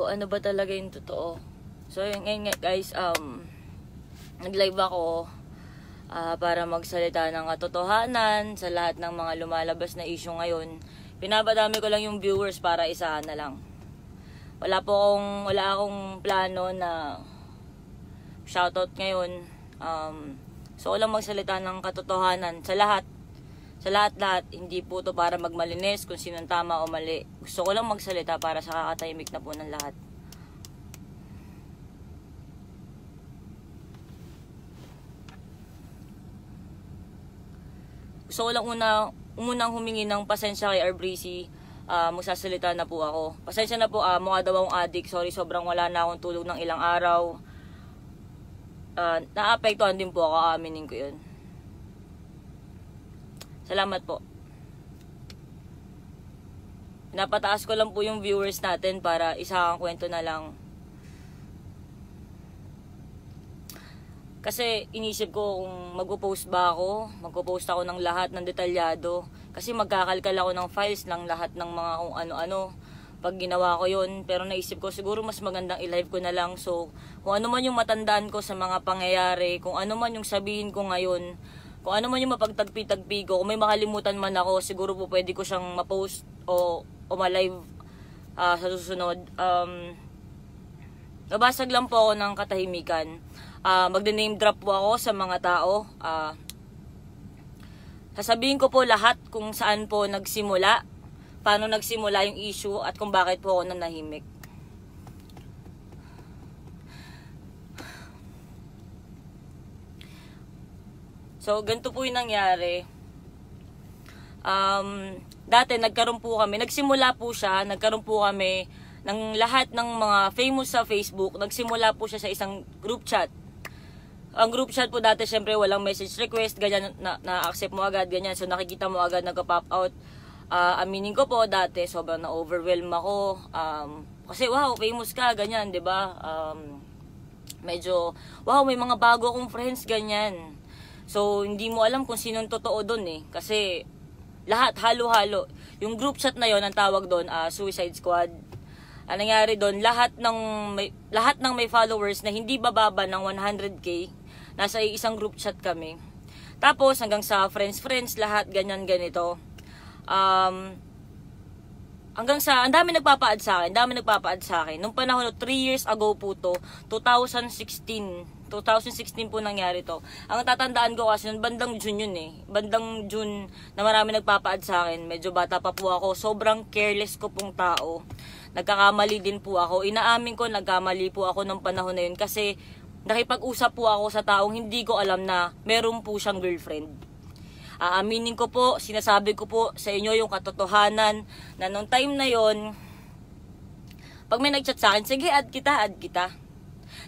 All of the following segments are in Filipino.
ano ba talaga yung totoo. So ngayon guys, nag-live ako para magsalita ng katotohanan sa lahat ng mga lumalabas na issue ngayon. Pinabadami ko lang yung viewers para isahan na lang. Wala akong plano na shoutout ngayon. So lang magsalita ng katotohanan sa lahat. Sa lahat, hindi po to para magmalinis kung sinong tama o mali. Gusto ko lang magsalita para sa kakatahimik na po ng lahat. Gusto ko lang unang humingi ng pasensya kay Arbreezy. Magsasalita na po ako. Pasensya na po, mukha daw akong addict. Sorry, sobrang wala na akong tulog ng ilang araw. Naapektuhan din po ako, aminin ko yun. Salamat po. Napataas ko lang po yung viewers natin para isang kwento na lang. Kasi inisip ko kung magpo-post ba ako, magpo-post ako ng lahat ng detalyado. Kasi magkakalkal ako ng files ng lahat ng mga kung ano-ano. Pag ginawa ko yun, pero naisip ko siguro mas magandang i-live ko na lang. So, kung ano man yung matandaan ko sa mga pangyayari, kung ano man yung sabihin ko ngayon, kung ano man yung mapagtagpi-tagpi ko, kung may makalimutan man ako, siguro po pwede ko siyang ma-post o ma-live sa susunod. Nabasag lang po ako ng katahimikan. Magde-name drop po ako sa mga tao. Sasabihin ko po lahat kung saan po nagsimula, paano nagsimula yung issue, at kung bakit po ako nanahimik. So, ganito po yung nangyari. Dati, nagkaroon po kami ng lahat ng mga famous sa Facebook. Nagsimula po siya sa isang group chat. Ang group chat po dati, syempre, walang message request, ganyan, na-accept mo agad, ganyan. So, nakikita mo agad, nagka-pop out. Aminin ko po, dati, sobrang na-overwhelm ako. Kasi, wow, famous ka, ganyan, diba? Medyo, wow, may mga bago akong friends, ganyan. So, hindi mo alam kung sinong totoo doon eh. Kasi, lahat, halo-halo. Yung group chat na yon, ang tawag doon, Suicide Squad. Ang nangyari doon, lahat ng may followers na hindi bababa ng 100k, nasa isang group chat kami. Tapos, hanggang sa friends, lahat, ganyan, ganito. Hanggang sa, ang dami nagpapa-add sa akin. Nung panahon, 3 years ago po to, 2016 po nangyari to. Ang tatandaan ko kasi, bandang June yun eh. Bandang June na marami nagpapa-add sa akin. Medyo bata pa po ako. Sobrang careless ko pong tao. Nagkakamali din po ako. Inaamin ko, nagkamali po ako ng panahon na yun. Kasi nakipag-usap po ako sa taong hindi ko alam na meron po siyang girlfriend. Aaminin ko po, sinasabi ko po sa inyo yung katotohanan na nung time na yon, pag may nag-chat sa akin, sige, add kita.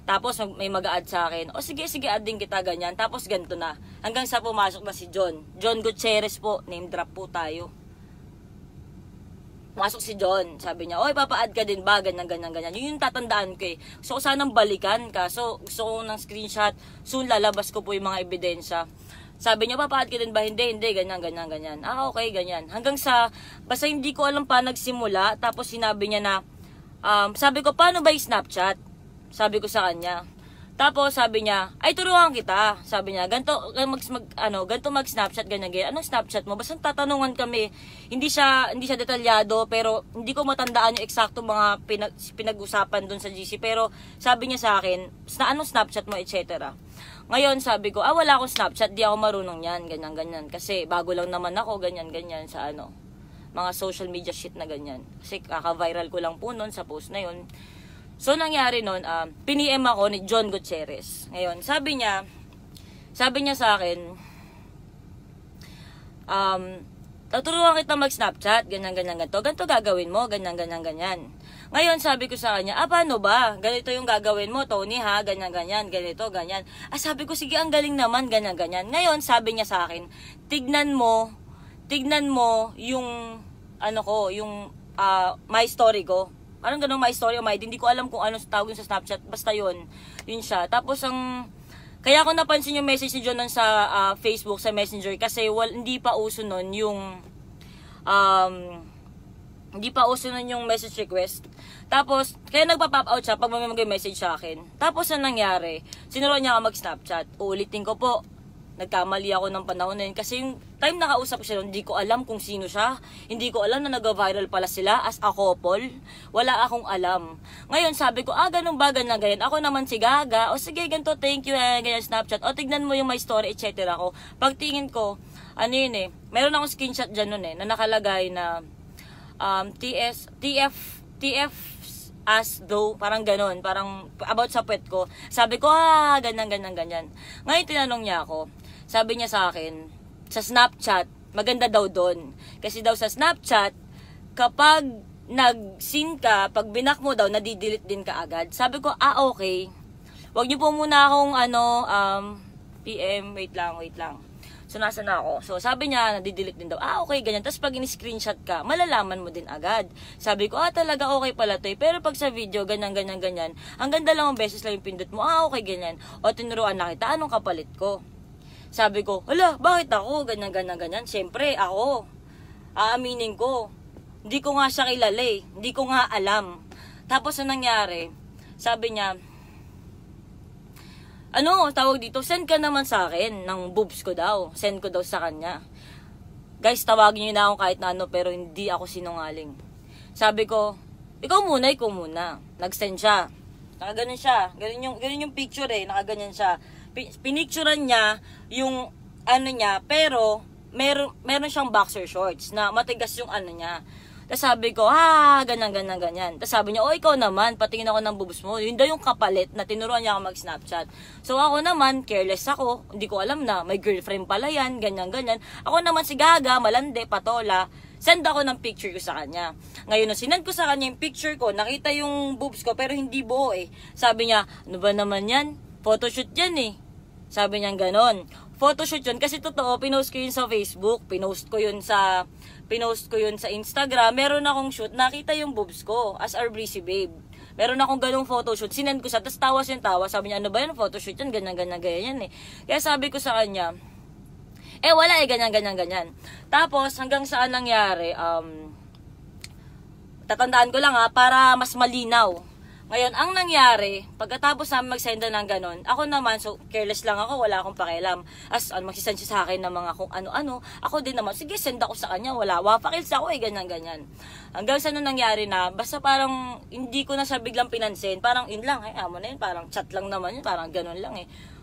Tapos may mag-a-add sa akin, o sige, add din kita, ganyan. Tapos ganito na. Hanggang sa pumasok na si John Gutierrez po, name drop po tayo. Pumasok si John, sabi niya, oy, papa-add ka din ba, ganyan. Yun yung tatandaan ko eh. So, sanang balikan ka. So, gusto ko ng screenshot, soon lalabas ko po yung mga ebidensya. Sabi niya, papa-add ka din ba? Hindi, ganyan. Okay, ganyan. Hanggang sa, basta hindi ko alam pa nagsimula, tapos sinabi niya na, sabi ko, paano ba yung Snapchat? Sabi ko sa kanya. Tapos sabi niya, ay turuan kita. Sabi niya, ganito mag-Snapchat, ganyan. Anong Snapchat mo? Basta tatanungan kami. Hindi siya detalyado, pero hindi ko matandaan yung eksakto mga pinag-usapan dun sa GC. Pero sabi niya sa akin, anong Snapchat mo, etc. Ngayon sabi ko, wala akong Snapchat, di ako marunong yan, ganyan. Kasi bago lang naman ako, ganyan, sa mga social media shit na ganyan. Kasi kaka-viral ko lang po nun sa post na yun. So, nangyari nun, piniem ako ni John Gutierrez. Ngayon, sabi niya sa akin, tuturuan kita mag-Snapchat, ganyan. Ganito gagawin mo, ganyan. Ngayon, sabi ko sa kanya, paano ba? Ganito yung gagawin mo, Tony, ha? Ganyan, ganito. Sabi ko, sige, ang galing naman, ganyan. Ngayon, sabi niya sa akin, tignan mo yung, yung my story ko. Anong ganun my story o my, hindi ko alam kung ano tawag sa Snapchat, basta yun siya. Tapos kaya ko napansin yung message ni John sa Facebook, sa Messenger, kasi hindi pa uso nun yung Hindi pa uso nun yung message request. Tapos, kaya nagpa-pop out siya pag may mag-message sa akin. Tapos, ang nangyari, sinuruan niya ako mag-Snapchat. Uulitin ko po, nagkamali ako ng panahon na yun. Kasi yung time nakausap ko siya, hindi ko alam kung sino siya. Hindi ko alam na nag-viral pala sila as a couple. Wala akong alam. Ngayon, sabi ko, ganun ba, ganyan. Ako naman si Gaga. O sige, ganito, thank you, ganyan, Snapchat. O tignan mo yung my story, etc. ko. Pagtingin ko, ano yun meron akong screenshot dyan nun na nakalagay na TF as though, parang ganon, parang about sa pet ko. Sabi ko, ganyan. Ngayon tinanong niya ako, sabi niya sa akin, sa Snapchat, maganda daw doon. Kasi daw sa Snapchat, kapag nag-scene ka, pag binak mo daw, nadidelete din ka agad. Sabi ko, okay. Huwag niyo po muna akong, PM, wait lang. So, nasa na ako. So, sabi niya, nadidelete din daw. Okay, ganyan. Tapos, pag in-screenshot ka, malalaman mo din agad. Sabi ko, talaga okay pala to. Pero pag sa video, ganyan. Ang ganda lang ang beses lang yung pindot mo. Okay, ganyan. O, tinuruan na kita, anong kapalit ko? Sabi ko, bakit ako? Ganyan. Siyempre, ako. Aaminin ko. Hindi ko nga siya kilala Hindi ko nga alam. Tapos, ang nangyari, sabi niya, tawag dito, send ka naman sa akin ng boobs ko daw. Send ko daw sa kanya. Guys, tawagin niyo na ako kahit na pero hindi ako sinungaling. Sabi ko, ikaw muna. Nag-send siya. Nakaganon siya. Ganun yung picture nakaganyan siya. Pinicturean niya yung niya, pero meron siyang boxer shorts na matigas yung niya. Tapos sabi ko, ganyan. Tapos sabi niya, ikaw naman, patingin ako ng boobs mo. Yun daw yung kapalit na tinuruan niya ako mag-Snapchat. So ako naman, careless ako. Hindi ko alam na may girlfriend pala yan, ganyan. Ako naman si Gaga, malande, patola. Send ako ng picture ko sa kanya. Ngayon, nung sinend ko sa kanya yung picture ko, nakita yung boobs ko, pero hindi buo Sabi niya, ano ba naman yan? Photoshoot yan Sabi niya ganon. Photoshoot yun. Kasi totoo, pinost ko yun sa Facebook. Pinost ko yun sa Instagram. Meron akong shoot. Nakita yung boobs ko as our breezy babe. Meron akong ganong photoshoot. Sinend ko siya. Tapos tawa. Sabi niya, ano ba yun? Photoshoot yan. Ganyan. Kaya sabi ko sa kanya, wala ganyan. Tapos, hanggang saan nangyari, tatandaan ko lang para mas malinaw. Ngayon, ang nangyari, pagkatapos namin magsenda ng ganon, ako naman, so careless lang ako, wala akong pakialam. Magsisend siya sa akin ng mga kung ano-ano. Ako din naman, sige, send ako sa kanya, wala. Wapakils ako ganyan. Hanggang sa nung nangyari na, basta parang hindi ko na siya biglang pinansin. Parang yun lang, amo na yun, parang chat lang naman yun, parang ganon lang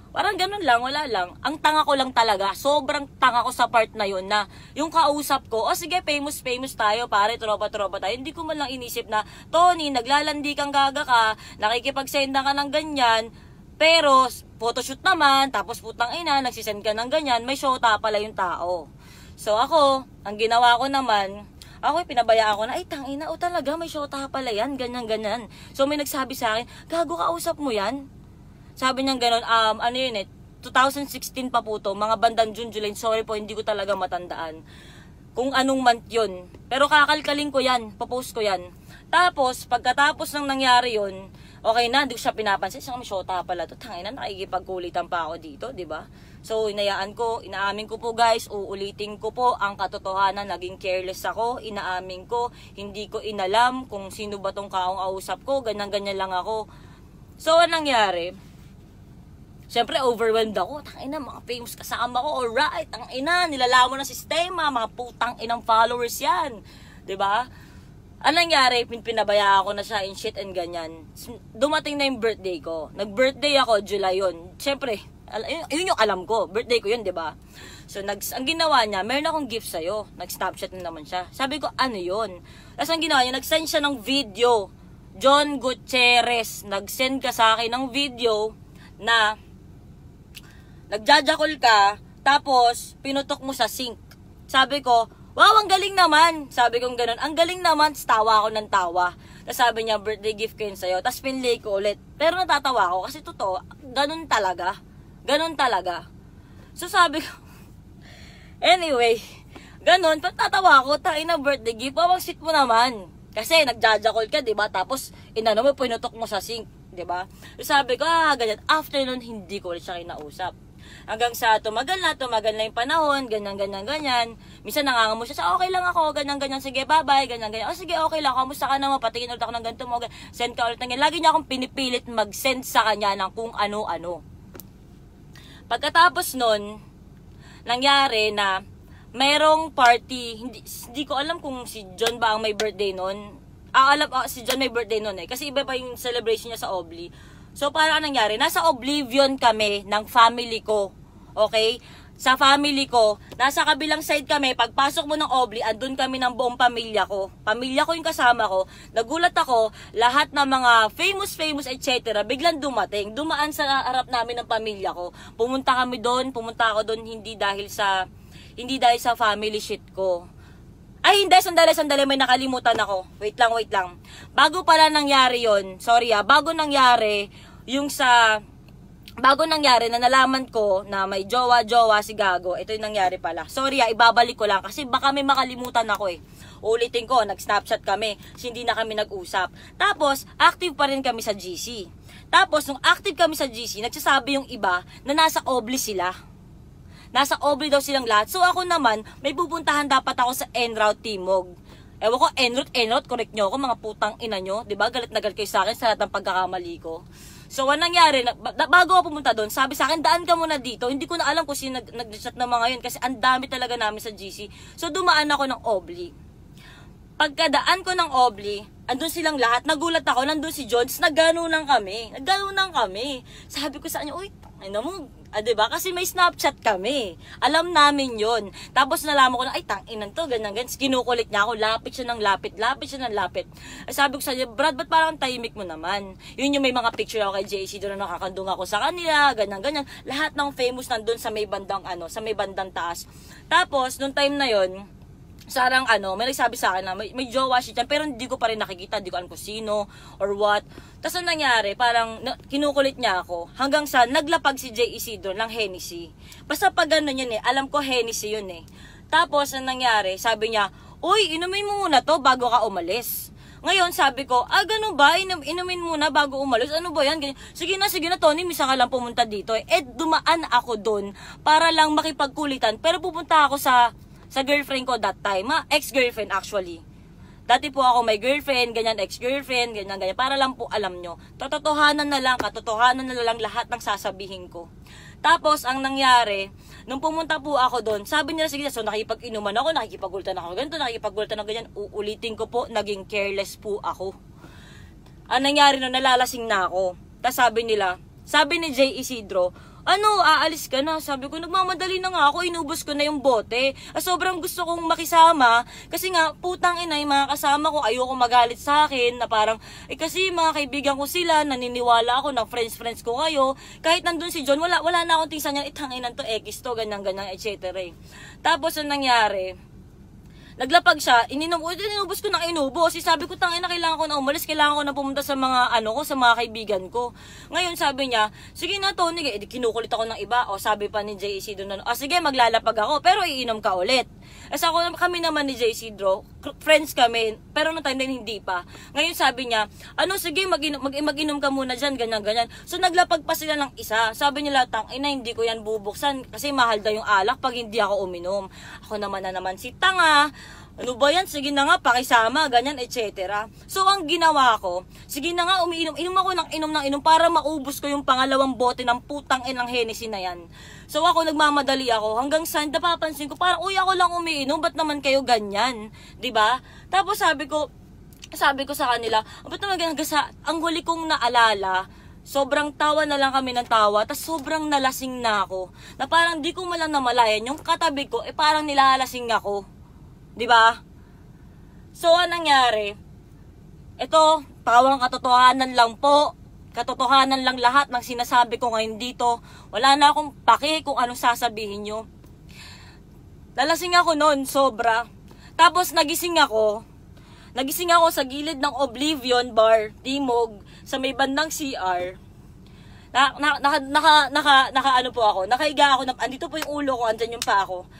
Parang ganun lang, wala lang. Ang tanga ko lang talaga, sobrang tanga ko sa part na yun na yung kausap ko, sige, famous tayo, pare, tropa tayo. Hindi ko man lang inisip na, Tony, naglalandi kang Gaga ka, nakikipagsenda ka ng ganyan, pero photoshoot naman, tapos putang ina, nagsisend ka ng ganyan, may shota pala yung tao. So ako, ang ginawa ko naman, pinabayaan ko na, tangina, talaga, may shota pala yan, ganyan. So may nagsabi sa akin, Gago, kausap mo yan? Sabi niya gano'n, 2016 pa po to, mga bandang June, July, sorry po, hindi ko talaga matandaan kung anong month yun. Pero kakalkalin ko yan, popost ko yan. Tapos, pagkatapos ng nangyari yun, okay na, hindi ko siya pinapansin, siya may shota pala to, tangina, nakikipagkulitan pa ako dito, diba? So, inaamin ko po guys, uulitin ko po ang katotohanan, naging careless ako, inaamin ko, hindi ko inalam kung sino ba tong kaong ausap ko, ganyan lang ako. So, anong nangyari? Siyempre, overwhelmed ako. Tangina, mga famous kasama ko. Alright, nilalamo ng sistema. Mga putang inang followers yan. Diba? Anong nangyari? Pinabaya ako na siya in shit and ganyan. Dumating na yung birthday ko. Nag-birthday ako, July yun. Siyempre, yun yung alam ko. Birthday ko yun, diba? So, ang ginawa niya, meron akong gift sa'yo. Nag-Snapchat na naman siya. Sabi ko, ano yun? Tapos ang ginawa niya, nag-send siya ng video. John Gutierrez, nag-send ka sa akin ng video na nagjajakol ka, tapos pinutok mo sa sink. Sabi ko, wow, ang galing naman. Sabi ko gano'n, ang galing naman. Tawa ako ng tawa. Tapos sabi niya, birthday gift ko yun sa'yo. Tapos pinlay ko ulit. Pero natatawa ako kasi totoo, ganun talaga. So sabi ko, anyway, ganun, patatawa ako, tayo na birthday gift, pawang sit mo naman. Kasi nagjajakol ka, diba? Tapos, pinutok mo sa sink, diba? So sabi ko, ganyan. After nun, hindi ko ulit siya kinausap. Hanggang sa tumagal na yung panahon, ganyan. Minsan nangangamo siya sa okay lang ako, ganyan, sige bye-bye, ganyan. Oh sige, okay lang, kamusta ka naman, patingin ulit ako ng ganito mo, send ka ulit ng ganyan. Lagi niya akong pinipilit mag-send sa kanya ng kung ano-ano. Pagkatapos nun, nangyari na mayroong party, hindi ko alam kung si John ba ang may birthday nun. Si John may birthday nun eh. Kasi iba pa yung celebration niya sa Obli. So, parang nangyari? Nasa Oblivion kami ng family ko. Okay? Sa family ko, nasa kabilang side kami. Pagpasok mo ng Obli, andun kami ng buong pamilya ko. Pamilya ko yung kasama ko. Nagulat ako, lahat ng mga famous, etc. Biglang dumating. Dumaan sa harap namin ng pamilya ko. Pumunta ako doon hindi dahil sa family shit ko. Ay, hindi, sandali, may nakalimutan ako. Wait lang. Bago pala nangyari yon, bago nangyari na nalaman ko na may jowa si Gago, ito yung nangyari pala. Ibabalik ko lang kasi baka may makalimutan ako eh. Ulitin ko, nag-Snapchat kami, hindi na kami nag-usap. Tapos, active pa rin kami sa GC. Tapos, nung active kami sa GC, nagsasabi yung iba na nasa Obli sila. Nasa Obli daw silang lahat. So ako naman, may pupuntahan dapat ako sa En-Route Timog. Ewan ko, En-Route, correct nyo ako, mga putang ina nyo. Diba? Galit na galit kayo sa akin sa lahat ng pagkakamali ko. So, anong nangyari, bago ako pumunta doon, sabi sa akin, daan ka muna dito. Hindi ko na alam kung sino nag-chat na mga yun kasi ang dami talaga namin sa GC. So, dumaan ako ng Obli. Pagkadaan ko ng Obli, andun silang lahat, nagulat ako, nandun si Jones, nagganunan kami. Sabi ko sa kanya, uy, ano mo, diba? Kasi may Snapchat kami. Alam namin yon. Tapos nalaman ko na, ay, tanginan to, ganyan. Kinukulit niya ako, lapit siya ng lapit. Sabi ko sa niya, Brad, ba't parang tahimik mo naman? Yun yung may mga picture ako kay JC doon na nakakandung ako sa kanila, ganyan. Lahat ng famous nandun sa may bandang taas. Tapos, nung time na yon, sarang may nagsabi sa akin na may jowa siya dyan, pero hindi ko pa rin nakikita, hindi ko alam kung sino or what. Tapos ang nangyari, parang kinukulit niya ako hanggang sa naglapag si J. Isidro ng Hennessy. Basta pag gano'n yun eh, alam ko Hennessy yun eh. Tapos ang nangyari, sabi niya, uy, inumin mo muna to bago ka umalis. Ngayon, sabi ko, ganun ba? Inumin muna bago umalis? Ano ba yan? Sige na, Tony, misa ka lang pumunta dito eh. Dumaan ako doon para lang makipagkulitan. Pero pupunta ako sa girlfriend ko that time, ex-girlfriend actually. Dati po ako may girlfriend, ganyan, ex-girlfriend, ganyan. Para lang po alam nyo, katotohanan na lang lahat ng sasabihin ko. Tapos, ang nangyari, nung pumunta po ako doon, sabi nila, sige, so nakipag-inuman ako, nakikipagultan ako, ganyan, uulitin ko po, naging careless po ako. Ang nangyari nung nalalasing na ako, tapos sabi ni J. Isidro, aalis ka na. Sabi ko, nagmamadali na nga ako, inubos ko na yung bote. Sobrang gusto kong makisama, kasi nga, putang ina, yung mga kasama ko, ayoko magalit sa akin, na parang, kasi mga kaibigan ko sila, naniniwala ako na friends ko kayo. Kahit nandun si John, wala na akong tingsan niya, itanginan to, X to, ganyan, etc. Tapos, ang nangyari, naglapag siya, inubos ko ng inubos. Sabi ko, tangina, kailangan ko na umalis, kailangan ko na pumunta sa mga, sa mga kaibigan ko. Ngayon, sabi niya, sige na, Tony, kinukulit ako ng iba. Sabi pa ni JC doon, sige, maglalapag ako, pero iinom ka ulit. Kami naman ni JC friends kami, pero no time din hindi pa. Ngayon, sabi niya, sige, mag-inom ka muna dyan, ganyan. So, naglapag pa sila ng isa. Sabi nila, tangina, hindi ko yan bubuksan, kasi mahal daw yung alak pag hindi ako uminom. Ako naman si tanga. Ano ba yan? Sige na nga, pakisama, ganyan, etc. So, ang ginawa ko, sige na nga, inom ako ng inom para maubos ko yung pangalawang bote ng putang inang Hennessy na yan. So, ako, nagmamadali ako, hanggang saan, napapansin ko, parang, uy, ako lang umiinom, ba't naman kayo ganyan? Diba? Tapos, sabi ko sa kanila, ba't naman ganyan? Kasi, ang huli kong naalala, sobrang tawa na lang kami ng tawa, tas sobrang nalasing na ako, na parang di ko malang namalayan, yung katabi ko, parang nilalasing ako. Diba? So, anong nangyari? Ito, tawang katotohanan lang po. Katotohanan lang lahat ng sinasabi ko ngayon dito. Wala na akong pake kung anong sasabihin nyo. Nalasing ako noon, sobra. Tapos, nagising ako sa gilid ng Oblivion Bar, Timog, sa may bandang CR. Nakaiga ako, andito po yung ulo ko, andyan yung pa ako.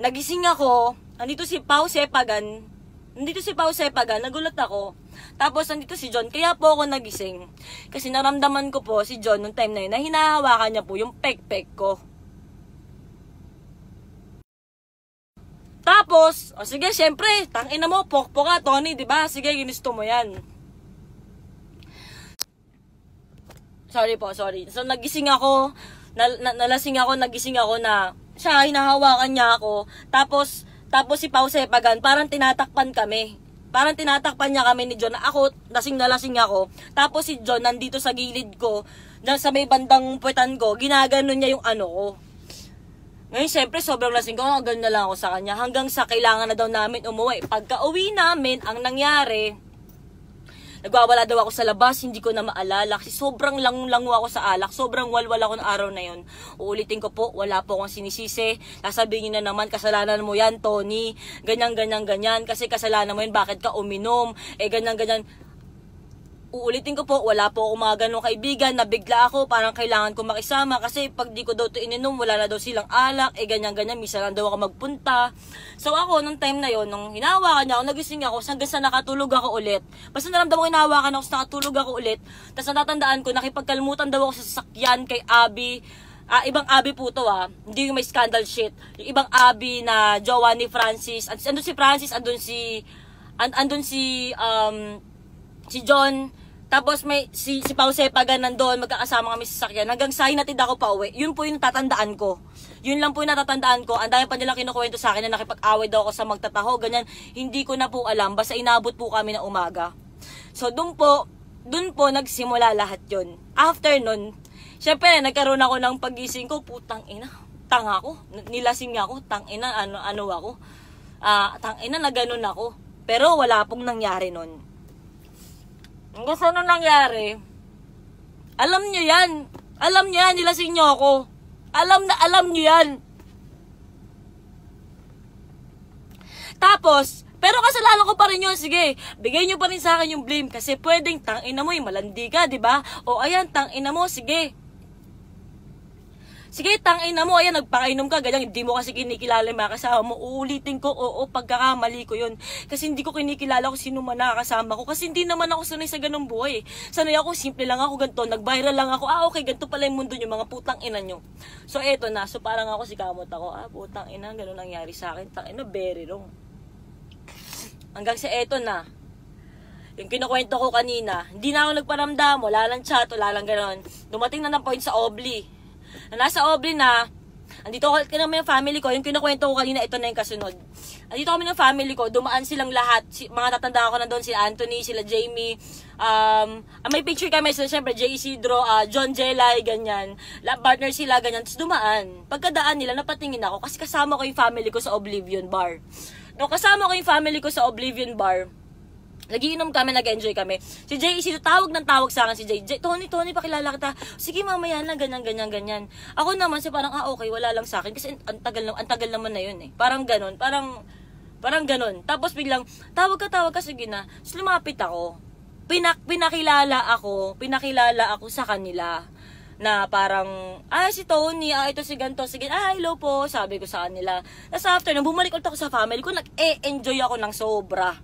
Nagising ako, nandito si Pao Sepagan, nagulat ako. Tapos nandito si John, kaya po ako nagising. Kasi naramdaman ko po si John nung time na yun, na hinahawakan niya po yung pek-pek ko. Tapos, sige, syempre, tangina mo, pokpok ka, Tony, di ba? Sige, ginusto mo yan. Sorry. So, nagising ako, nalasing ako, nagising ako na, siya, hinahawakan niya ako. Tapos si Pao Sepagan, parang tinatakpan kami. Parang tinatakpan niya kami ni John. Ako, lasing ako. Tapos si John, nandito sa gilid ko, sa may bandang puwetan ko, ginaganon niya yung ano ko. Ngayon, syempre, sobrang lasing ko, ganun na lang ako sa kanya. Hanggang sa kailangan na daw namin umuwi. Pagka uwi namin, ang nangyari, nagwawala daw ako sa labas, hindi ko na maalala. Kasi sobrang lango ako sa alak. Sobrang walwal ako ng araw na yun. Uulitin ko po, wala po akong sinisisi. Sasabihin na naman, kasalanan mo yan, Tony. Ganyan. Kasi kasalanan mo yan, bakit ka uminom? Ganyan. Uulitin ko po, wala po akong mga ganong kaibigan, nabigla ako, parang kailangan ko makisama kasi pag di ko daw ito ininom, wala na daw silang alak, ganyan, misa lang daw ako magpunta. So ako, nung time na yon, nung hinawakan niya ako, nagising ako, hanggang sa nakatulog ako ulit. Basta naramdaman ko hinawakan ako, sa nakatulog ako ulit. Tapos natatandaan ko, nakipagkalmutan daw ako sa sasakyan kay Abby. Ibang Abby po to hindi yung may scandal shit. Yung ibang Abby na jowa ni Francis. Andun si Francis, andun si John. Tapos may si Pao Sepagan nandoon, magkakasama kami sa sasakyan. Hanggang sa hinatid ako pa uwi. Yun po yung natatandaan ko. Yun lang po yung natatandaan ko. Ang dami pa nilang kinukwento sa akin na nakipag-away daw ako sa magtataho, ganyan. Hindi ko na po alam. Basta inabot po kami na umaga. So dun po nagsimula lahat yun. After nun, syempre nagkaroon ako ng pagising ko, putang ina, tanga ako. Nilasing ako, tang ina, ano ako. Tang ina na ganun ako. Pero wala pong nangyari nun. Hanggang sa nung nangyari, alam nyo yan, nilasing nyo ako. Alam nyo yan. Tapos, pero kasalanan ko pa rin yun, sige, bigay nyo pa rin sa akin yung blame, kasi pwedeng tangina mo, malandi ka, diba? O ayan, tangina mo, sige, tangina mo, ayan, nagpakainom ka, ganyan, hindi mo kasi kinikilala yung mga kasama mo. Uulitin ko, oo, pagkakamali ko yun. Kasi hindi ko kinikilala kung sino man nakakasama ko. Kasi hindi naman ako sanay sa ganung buhay. Sanay ako, simple lang ako, ganito, nag-viral lang ako. Okay, ganito pala yung mundo nyo, mga putang ina nyo. So, eto na. So, parang ako si kamot ako, putang ina, ganun nangyari sa akin. Tangina, very wrong. Hanggang sa eto na. Yung kinukwento ko kanina, hindi na ako nagparamdam, wala lang chat, wala lang ganun. Dumating na ng point sa Obli. Nasa Obli na, andito kami ng family ko, yung kinukwento ko kanina, ito na yung kasunod. Andito kami ng family ko, dumaan silang lahat, mga tatanda ko na doon, sila Anthony, sila Jamie, may picture kami, sila syempre, J. Isidro, John Jelay, ganyan, partner sila, ganyan, tapos dumaan. Pagkadaan nila, napatingin ako, kasi kasama ko yung family ko sa Oblivion Bar. No, kasama ko yung family ko sa Oblivion Bar, nagiinom kami, nag-enjoy kami. Si Jay, tawag sa akin si Jay. Tony, pakilala kita. Sige, mamaya lang, ganyan. Ako naman, parang, okay, wala lang sa akin. Kasi ang tagal naman na yun eh. Parang ganon. Tapos biglang, tawag ka, sige na. So, lumapit ako. Pinakilala ako sa kanila. Na parang, si Tony, ito si ganto, sige, hello po, sabi ko sa kanila. Tapos after, nung bumalik ulit ako sa family ko, nag-enjoy ako ng sobra.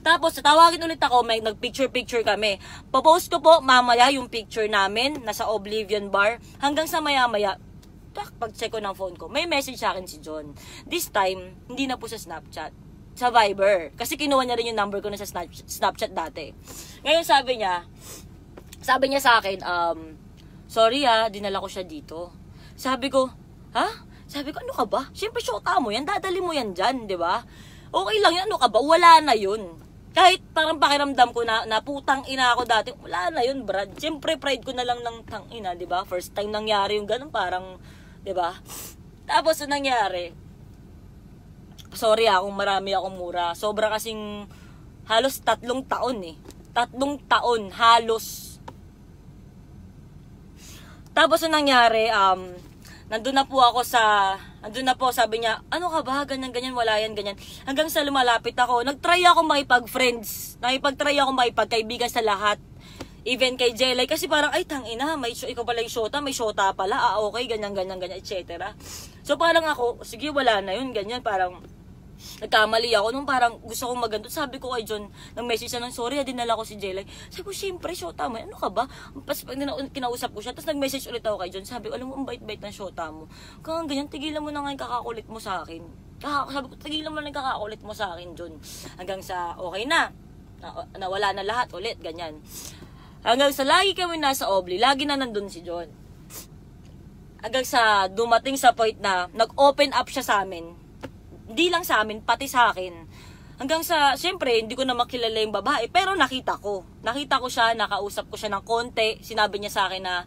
Tapos, tawagin ulit ako, may nag-picture kami. Popost ko po mamaya yung picture namin, nasa Oblivion Bar. Hanggang sa maya-maya, pag-check ko ng phone ko, may message sa akin si John. This time, hindi na po sa Snapchat. Sa Viber. Kasi kinuha niya rin yung number ko na sa Snapchat dati. Ngayon sabi niya sa akin, sorry dinala ko siya dito. Sabi ko, ano ka ba? Siyempre, syota mo yan, dadali mo yan dyan, di ba? Okay lang yun, ano ka ba? Wala na yun. Kahit parang pakiramdam ko na putang ina ako dati, wala na yun, Brad. Siyempre, pride ko na lang ng tang ina, di ba? First time nangyari yung ganun, parang, di ba? Tapos, nangyari, sorry kung marami akong mura. Sobra kasing, halos 3 taon eh. 3 taon, halos. Tapos, nangyari, nandun na po, sabi niya, ano ka ba, ganyan, wala yan, ganyan. Hanggang sa lumalapit ako, nagtry ako makipag-friends, makipagkaibigan sa lahat. Even kay Jelay, kasi parang, tangina, ikaw pala yung shota, may shota pala, okay, ganyan, etc. So parang ako, sige, wala na yun, ganyan, parang, nagkamali ako nung parang gusto kong maganto. Sabi ko kay John, nag-message siya ng sorry, dinala ko si Jelay. Sabi ko, syempre, shota mo. Ano ka ba? Pas kinausap ko siya, tapos nag-message ulit ako kay John. Sabi ko, alam mo, ang bait-bait ng shota mo. Kung ganyan, tigilan mo na nga yung kakakulit mo sa akin. Sabi ko, tigilan mo na yung kakakulit mo sa akin, John. Hanggang sa, okay na. Nawala na lahat ulit, ganyan. Hanggang sa lagi kami nasa Obli, lagi na nandun si John. Hanggang sa dumating sa point na nag-open up siya sa amin. Hindi lang sa amin, pati sa akin. Hanggang sa, syempre, hindi ko na makilala yung babae, pero nakita ko. Nakita ko siya, nakausap ko siya ng konti. Sinabi niya sa akin na,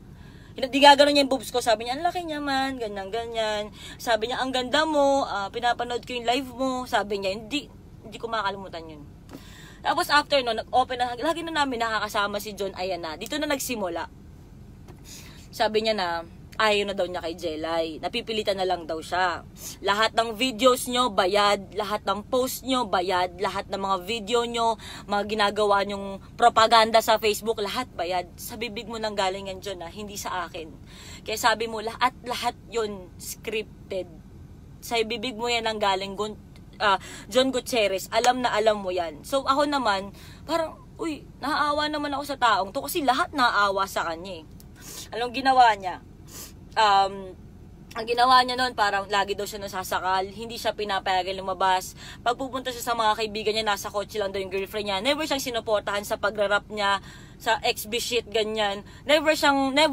hindi gagano niya yung boobs ko. Sabi niya, ang laki niya man, ganyan-ganyan. Sabi niya, ang ganda mo, pinapanood ko yung live mo. Sabi niya, hindi ko makakalimutan yun. Tapos after no, nag-open na, lagi na namin nakakasama si John, ayan na. Dito na nagsimula. Sabi niya na, ayaw na daw niya kay Jelay. Napipilitan na lang daw siya. Lahat ng videos nyo, bayad. Lahat ng post nyo, bayad. Lahat ng mga video nyo, mga ginagawa nyong propaganda sa Facebook, lahat bayad. Sa bibig mo nang galing yan, John, hindi sa akin. Kaya sabi mo, lahat yun scripted. Sa bibig mo yan nang galing, John Gutierrez, alam na alam mo yan. So ako naman, parang, uy, naaawa naman ako sa taong to kasi lahat naaawa sa kanya eh. Anong ginawa niya? Ang ginawa niya noon, parang lagi daw siya nasasakal, hindi siya pinapayagan lumabas. Pag pupunta siya sa mga kaibigan niya, nasa kotse lang daw yung girlfriend niya. Never siyang sinuportahan sa pagrarap niya, sa XB shit, ganyan. Never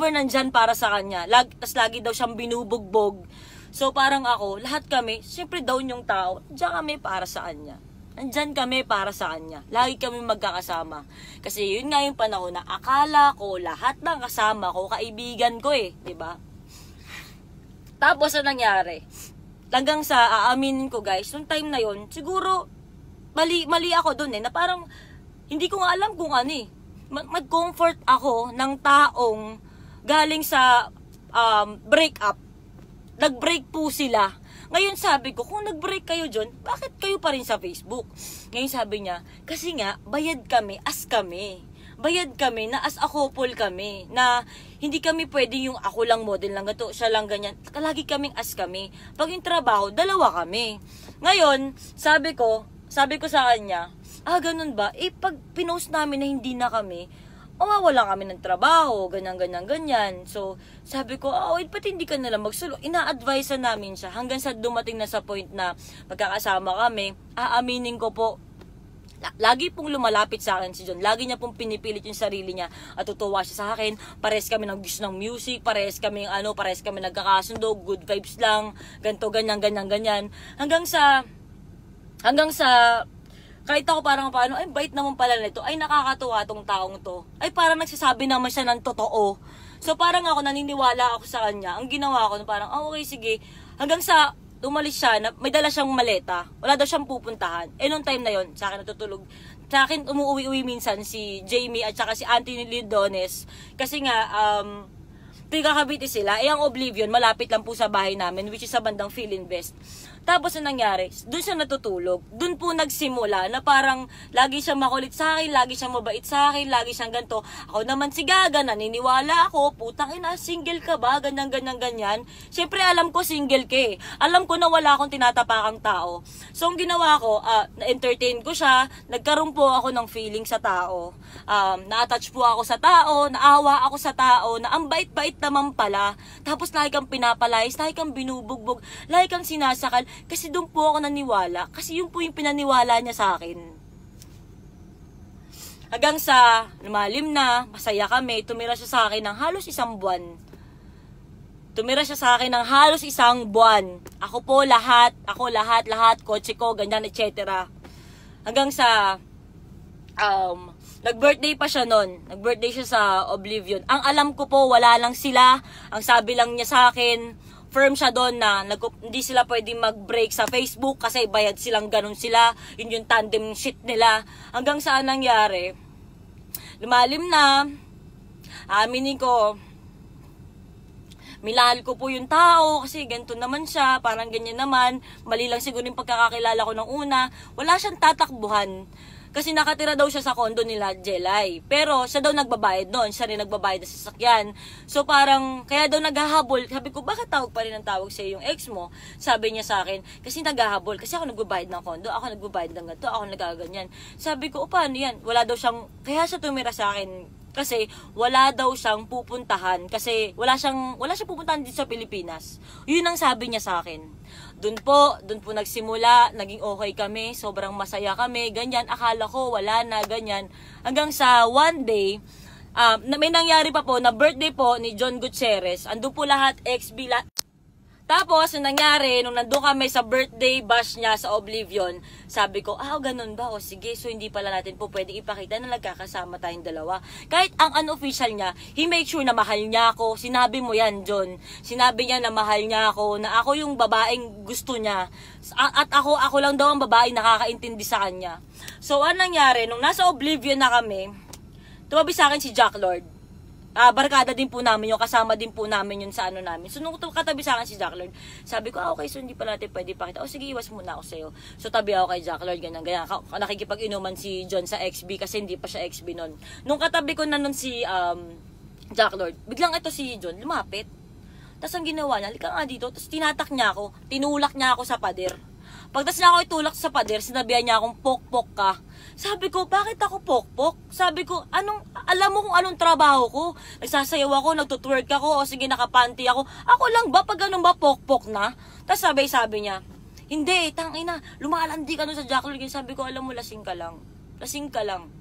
nandyan para sa kanya. Tas lagi daw siyang binubugbog. So parang ako, lahat kami, syempre down yung tao, diyan kami para sa kanya. Nandyan kami para sa kanya. Lagi kami magkakasama. Kasi yun nga yung panahon na akala ko lahat ng kasama ko, kaibigan ko eh, 'di ba? Tapos ano nangyari? Hanggang sa aaminin ko guys, nung time na yon, siguro mali ako dun eh, na parang hindi ko nga alam kung ano eh. Mag-comfort ako ng taong galing sa breakup. Nag-break po sila. Ngayon sabi ko, kung nag-break kayo John, bakit kayo pa rin sa Facebook? Ngayon sabi niya, kasi nga, bayad kami as kami. Bayad kami na as a couple kami. Na hindi kami pwede yung ako lang model lang gato, siya lang ganyan. Lagi kaming as kami. Pag yung trabaho, dalawa kami. Ngayon, sabi ko sa kanya, ganun ba? Pag pinost namin na hindi na kami, wala kami ng trabaho, ganyan. So, sabi ko, ba't hindi ka nalang magsulo? Ina-advise namin siya hanggang sa dumating na sa point na magkakasama kami. Aaminin ko po, lagi pong lumalapit sa akin si John. Lagi niya pong pinipilit yung sarili niya at tutuwa siya sa akin. Pares kami ng gusto ng music, pares kami nagkakasundo, good vibes lang, ganto, ganyan. Hanggang sa kahit ako parang paano, bait naman pala nito, nakakatuwa tong taong to. Parang nagsasabi naman siya ng totoo. So parang ako naniniwala ako sa kanya. Ang ginawa ko, parang, okay, sige. Hanggang sa umalis siya, may dala siyang maleta. Wala daw siyang pupuntahan. Nung time na yon, sa akin natutulog. Sa akin umuwi minsan si Jamie at saka si Anthony Lidones. Kasi nga, tiga Cavite sila. Ang Oblivion, malapit lang po sa bahay namin, which is sa bandang Philinvest. Tapos ang nangyari, doon siya natutulog. Doon po nagsimula na parang lagi siyang makulit sa akin, lagi siyang mabait sa akin, lagi siyang ganito. Ako naman si Gaga, naniniwala ako, putang ina, single ka ba? Ganyan. Siyempre alam ko single ka eh. Alam ko na wala akong tinatapakang tao. So ang ginawa ko, na-entertain ko siya, nagkaroon po ako ng feeling sa tao. Na-attach po ako sa tao, naawa ako sa tao, na ang bait-bait naman pala. Tapos lagi kang pinapalayas, lagi kang binubugbog, lagi kang sinasakal. Kasi doon po ako naniwala. Kasi yun po yung pinaniwala niya sa akin. Hanggang sa lumalim na, masaya kami, tumira siya sa akin ng halos 1 buwan. Ako po lahat, kotse ko, ganyan, etc. Hanggang sa, nag-birthday pa siya nun. Nag-birthday siya sa Oblivion. Ang alam ko po, wala lang sila. Ang sabi lang niya sa akin, firm siya doon na hindi sila pwedeng mag-break sa Facebook kasi bayad silang ganun sila. Yun yung tandem shit nila. Hanggang saan nangyari? Lumalim na. Aminin ko, minahal ko po yung tao kasi ganito naman siya, parang ganyan naman. Mali lang siguro yung pagkakakilala ko ng una. Wala siyang tatakbuhan. Kasi nakatira daw siya sa condo nila Jelay. Pero siya daw nagbabayad noon. Siya rin nagbabayad ng sasakyan. So parang, kaya daw naghahabol. Sabi ko, bakit tawag pa rin ang tawag sa yung ex mo? Sabi niya sa akin, kasi naghahabol. Kasi ako nagbabayad ng condo. Ako nagbabayad ng ganito. Ako nagaganyan. Sabi ko, o paano yan? Wala daw siyang, kaya siya tumira sa akin. Kasi wala daw siyang pupuntahan. Kasi wala siyang pupuntahan dito sa Pilipinas. Yun ang sabi niya sa akin. Doon po nagsimula, naging okay kami, sobrang masaya kami, ganyan, akala ko wala na, ganyan. Hanggang sa one day, may nangyari pa po na birthday po ni John Gutierrez, andun po lahat, XB, tapos, yung nangyari, nung nandun kami sa birthday bash niya sa Oblivion, sabi ko, ganun ba? O sige, so hindi pala natin po pwedeng ipakita na nagkakasama tayong dalawa. Kahit ang unofficial niya, he make sure na mahal niya ako. Sinabi mo yan, John. Sinabi niya na mahal niya ako, na ako yung babaeng gusto niya. At ako lang daw ang babaeng nakakaintindi sa kanya. So, anong nangyari, nung nasa Oblivion na kami, tumabi sa akin si Jack Lord. Barkada din po namin yun, kasama din po namin yun sa ano namin. So, nung katabi sa akin si Jack Lord, sabi ko, okay, so hindi pa natin pwede pakita. Sige, iwas muna ako sa'yo. So, tabi ako kay Jack Lord, ganyan. Nakikipag-inuman si John sa XB kasi hindi pa siya XB nun. Nung katabi ko na nun si Jack Lord, biglang ito si John, lumapit. Tapos ang ginawa niya, halika nga dito, tapos tinatak niya ako, tinulak niya ako sa pader. Pagtas niya ako itulak sa pader, sinabihan niya akong pok-pok ka. Sabi ko, bakit ako pok-pok? Sabi ko, alam mo kung anong trabaho ko? Nagsasayaw ako, nagtutwerk ako, o sige, nakapanty ako. Ako lang ba, pag ganun ba, pok-pok na? Tapos sabi niya, hindi, tangina, lumalandi ka nun sa Jack Lord. Sabi ko, alam mo, lasing ka lang. Lasing ka lang.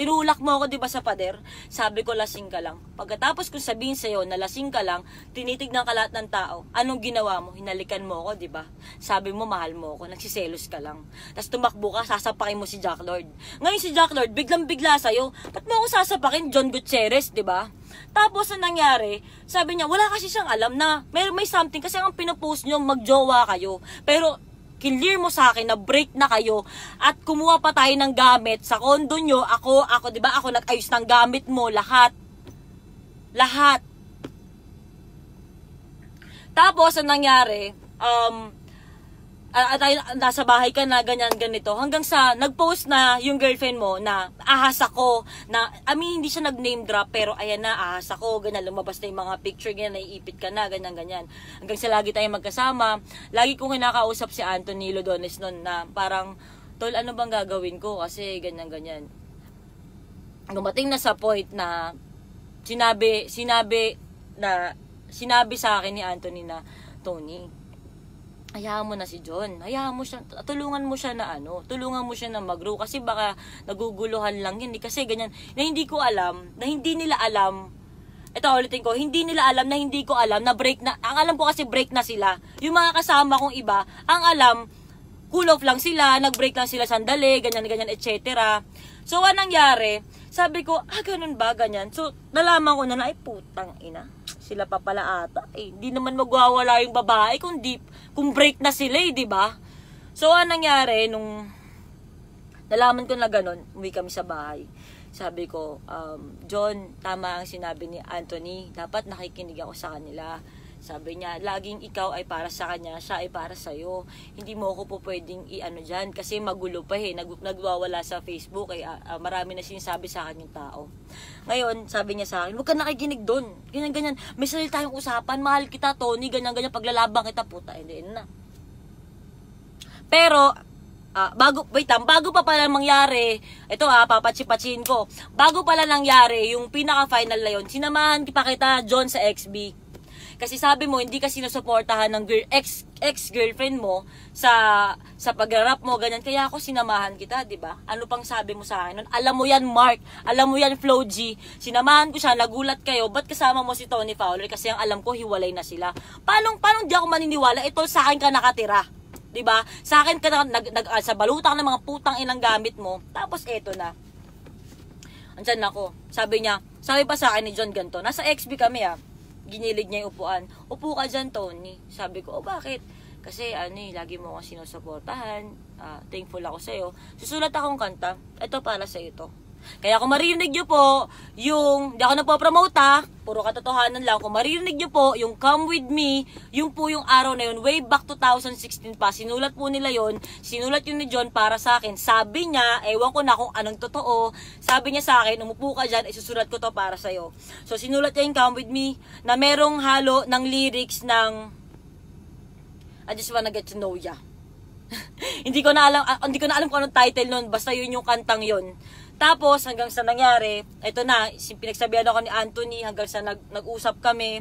Tinulak mo ako, di ba, sa pader? Sabi ko, lasing ka lang. Pagkatapos kung sabihin sa'yo na lasing ka lang, tinitignan ka lahat ng tao. Anong ginawa mo? Hinalikan mo ako, di ba? Sabi mo, mahal mo ako. Nagsiselos ka lang. Tapos tumakbo ka, sasapakin mo si Jack Lord. Ngayon si Jack Lord, biglang-bigla sa'yo. Ba't mo ako sasapakin? John Gutierrez, di ba? Tapos ang nangyari, sabi niya, wala kasi siyang alam na may something. Kasi ang pinopost niyo, magjowa kayo. Pero clear mo sa akin na break na kayo at kumuha pa tayo ng gamit sa kondo nyo. Ako, di ba? Ako nag-ayos ng gamit mo, lahat. Tapos, ang nangyari, nasa bahay ka na, ganyan, ganito. Hanggang sa, nag-post na yung girlfriend mo na ahas ako, na, hindi siya nag-name drop, pero ayan na, ahas ako, ganyan, lumabas na yung mga picture, ganyan, naiipit ka na, ganyan, ganyan. Hanggang sa lagi tayong magkasama, lagi kong kinakausap si Anthony Lodones nun na parang, tol, ano bang gagawin ko? Kasi, ganyan, ganyan. Dumating na sa point na, sinabi sa akin ni Anthony na, Tony, hayaan mo na si John. Hayaan mo siya, tulungan mo siya na mag-grow kasi baka naguguluhan lang yun. Kasi ganyan, na hindi ko alam, na hindi nila alam. Ito ulitin ko, hindi nila alam na hindi ko alam na break na, ang alam ko kasi break na sila. Yung mga kasama kong iba, ang alam, cool off lang sila, nag-break lang sila sandali, ganyan, etc. So, anong nangyari? Sabi ko, ganun ba, ganyan? So, nalaman ko na ay putang ina. Sila pa pala ata. Hindi naman magwawala yung babae kung break na sila, di ba? So, anong nangyari nung nalaman ko na ganun, umuwi kami sa bahay. Sabi ko, John, tama ang sinabi ni Anthony. Dapat nakikinig ako sa kanila. Sabi niya, laging ikaw ay para sa kanya, siya ay para sa'yo. Hindi mo ako po pwedeng dyan kasi magulo pa nagwawala sa Facebook marami na sinasabi sa akin yung tao. Ngayon, sabi niya sa akin, huwag ka nakikinig doon. Ganyan. May sarili tayong usapan, mahal kita, Tony, ganyan, paglalabang kita, puta, hindi na. Pero, bago pa pala mangyari, ito papatsipatsin ko, bago pala nangyari, yung pinaka-final na yun, sinamahan pa kita, John, sa XB. Kasi sabi mo, hindi ka sinusuportahan ng ex-girlfriend mo sa pag-rap mo, ganyan. Kaya ako sinamahan kita, di ba? Ano pang sabi mo sa akin nun? Alam mo yan, Mark. Alam mo yan, Flo G. Sinamahan ko siya, nagulat kayo. Ba't kasama mo si Tony Fowler? Kasi ang alam ko, hiwalay na sila. Paano di ako maniniwala? Ito, sa akin ka nakatira. Di ba? Sa akin ka sa balutang ng mga putang inang gamit mo. Tapos eto na. Andyan ako. Sabi pa sa akin ni John ganito. Nasa XB kami ginilig niya yung upuan. Upo ka dyan, Tony. Sabi ko, bakit? Kasi, lagi mo akong sinusuportahan. Thankful ako sa'yo. Susulat akong kanta. Ito para sa'yo to. Kaya kung maririnig nyo po, yung, di ako nagpo-promote ha, puro katotohanan lang, kung maririnig nyo po, yung Come With Me, yung po yung araw na yun, way back 2016 pa, sinulat po nila yun, sinulat yun ni John para sa akin, sabi niya, ewan ko na kung anong totoo, sabi niya sa akin, umupo ka dyan, isusulat ko to para sa'yo. So, sinulat niya yung Come With Me, na merong halo ng lyrics ng, I just wanna get to know ya. hindi ko na alam kung anong title nun, basta yun yung kantang yun. Tapos, hanggang sa nangyari, ito na, pinagsabihan ako ni Anthony, hanggang sa nag-usap kami,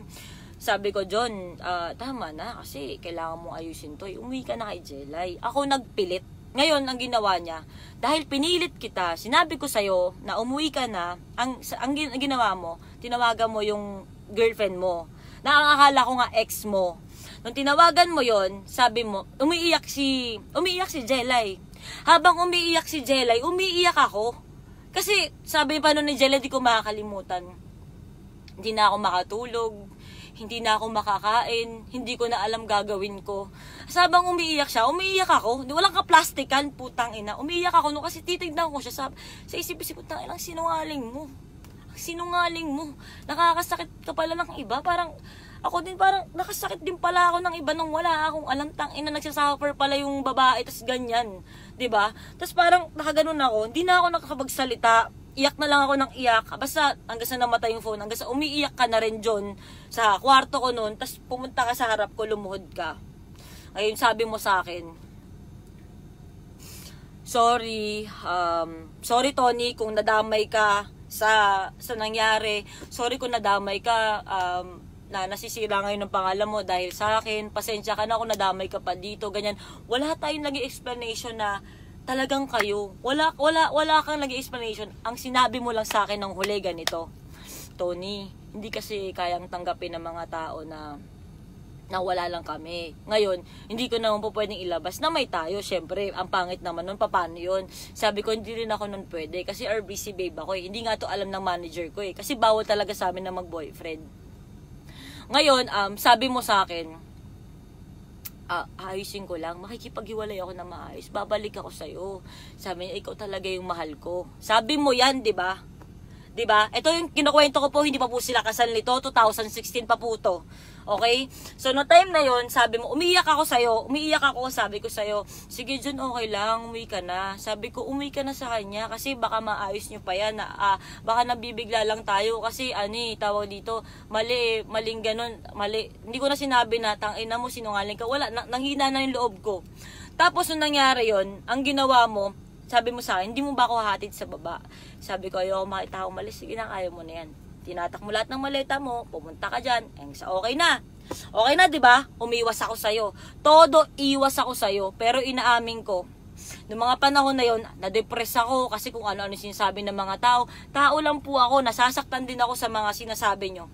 sabi ko, John, tama na, kasi kailangan mong ayusin to. Umuwi ka na kay Jelay. Ako nagpilit. Ngayon, ang ginawa niya, dahil pinilit kita, sinabi ko sa'yo na umuwi ka na, ang ginawa mo, tinawagan mo yung girlfriend mo, na ang akala ko nga ex mo. Nung tinawagan mo yon, sabi mo, umiiyak si Jelay. Habang umiiyak si Jelay, umiiyak ako. Kasi, sabi pa nun ni Jelay, di ko makakalimutan. Hindi na ako makatulog, hindi na ako makakain, hindi ko na alam gagawin ko. Sabang umiiyak siya, umiiyak ako. Walang kaplastikan, putang ina. Umiiyak ako no, kasi titignan ko siya. Sa isip-isip ko, tang ilang sinungaling mo. Sinungaling mo. Nakakasakit ka pala ng iba. Parang, ako din parang, nakasakit din pala ako ng iba nung wala akong alam, tang ina, nagsasuffer pala yung babae, tas ganyan. 'Di ba? Tapos parang nakaganon ako, hindi na ako nakakapagsalita. Iyak na lang ako ng iyak. Basta hanggang sa namatay yung phone, hanggang sa umiiyak ka na rin John sa kwarto ko noon, tapos pumunta ka sa harap ko, lumuhod ka. Ayun, sabi mo sa akin, sorry Tony kung nadamay ka sa nangyari. Sorry kung nadamay ka, na nasisira ngayon ng pangalan mo dahil sa akin, pasensya ka na kung nadamay ka pa dito, ganyan. Wala tayong naging explanation na talagang kayo. Wala kang naging explanation. Ang sinabi mo lang sa akin ng huli ganito, Tony, hindi kasi kayang tanggapin ng mga tao na wala lang kami. Ngayon, hindi ko naman po pwedeng ilabas na may tayo. Syempre, ang pangit naman nun, paano yun? Sabi ko, hindi rin ako nun pwede. Kasi RBC babe ako eh. Hindi nga to alam ng manager ko eh. Kasi bawal talaga sa amin na mag-boyfriend. Ngayon, sabi mo sa akin, ayusin ko lang, makikipaghiwalay ako na maayos, babalik ako sa'yo. Sabi niya, ikaw talaga yung mahal ko. Sabi mo yan, di ba? Di ba? Ito yung kinukwento ko po, hindi pa po sila kasal nito, 2016 pa po to. Okay? So, no time na yon, sabi mo, umiiyak ako, sabi ko sa'yo, sige John, okay lang, umuwi ka na. Sabi ko, umuwi ka na sa kanya, kasi baka maayos nyo pa yan, baka nabibigla lang tayo, kasi tawag dito, maling ganun, mali. Hindi ko na sinabi na, tangina mo, sinungaling ka, wala, nanghina na yung loob ko. Tapos, nung nangyari yon, ang ginawa mo, sabi mo sa akin, hindi mo ba ako hahatid sa baba? Sabi ko, ayoko makita ako malis, sige na, kaya mo na yan. Tinatak mo lahat ng maleta mo, pumunta ka dyan, okay na. Okay na, di ba? Umiwas ako sa'yo. Todo iwas ako sa'yo, pero inaamin ko, noong mga panahon na yon, na-depress ako kasi kung ano-ano sinasabi ng mga tao. Tao lang po ako, nasasaktan din ako sa mga sinasabi nyo.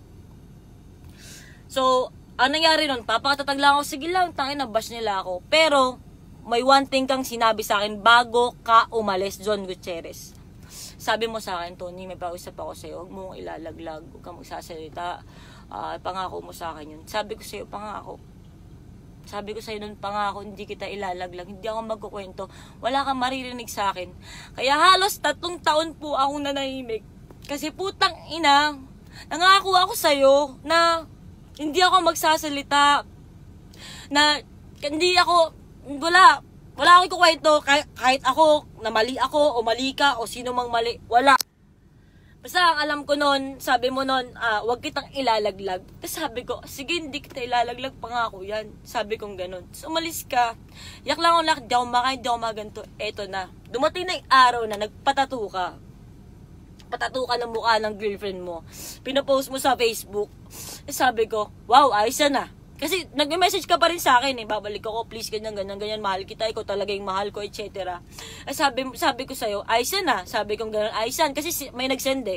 So, ang nangyari nun, papakatatag lang ako, sige lang, tangin na bash nila ako. Pero, may one thing kang sinabi sa akin bago ka umalis, John Gutierrez. Sabi mo sa akin, Tony, may pausap ako sa'yo, huwag mo ilalaglag, huwag kang magsasalita, pangako mo sa akin yun. Sabi ko sa'yo, pangako. Sabi ko sa'yo nun, pangako, hindi kita ilalaglag, hindi ako magkukwento, wala kang maririnig sa akin. Kaya halos 3 taon po akong nanahimik. Kasi putang ina, nangako ako sa'yo na hindi ako magsasalita, na hindi ako, wala akong ikukwento, kahit ako, na mali ako, o mali ka, o sino mang mali, wala. Basta ang alam ko nun, sabi mo nun, wag kitang ilalaglag. Tapos sabi ko, sige, hindi kita ilalaglag, pangako yan. Sabi kong ganun. Tapos umalis ka, yak lang ako, di ako makain, di ako maganto. Eto na, dumating na yung araw na nagpatato ka. Patato ka ng mukha ng girlfriend mo. Pinopost mo sa Facebook. Sabi ko, wow, ayos na. Kasi nag-message ka pa rin sa akin babalik ako, please, ganyan, mahal kita, ikaw talaga yung mahal ko, etc. Sabi ko sa'yo, ayos na. Sabi ko gano'n, ayos yan. Kasi may nag-send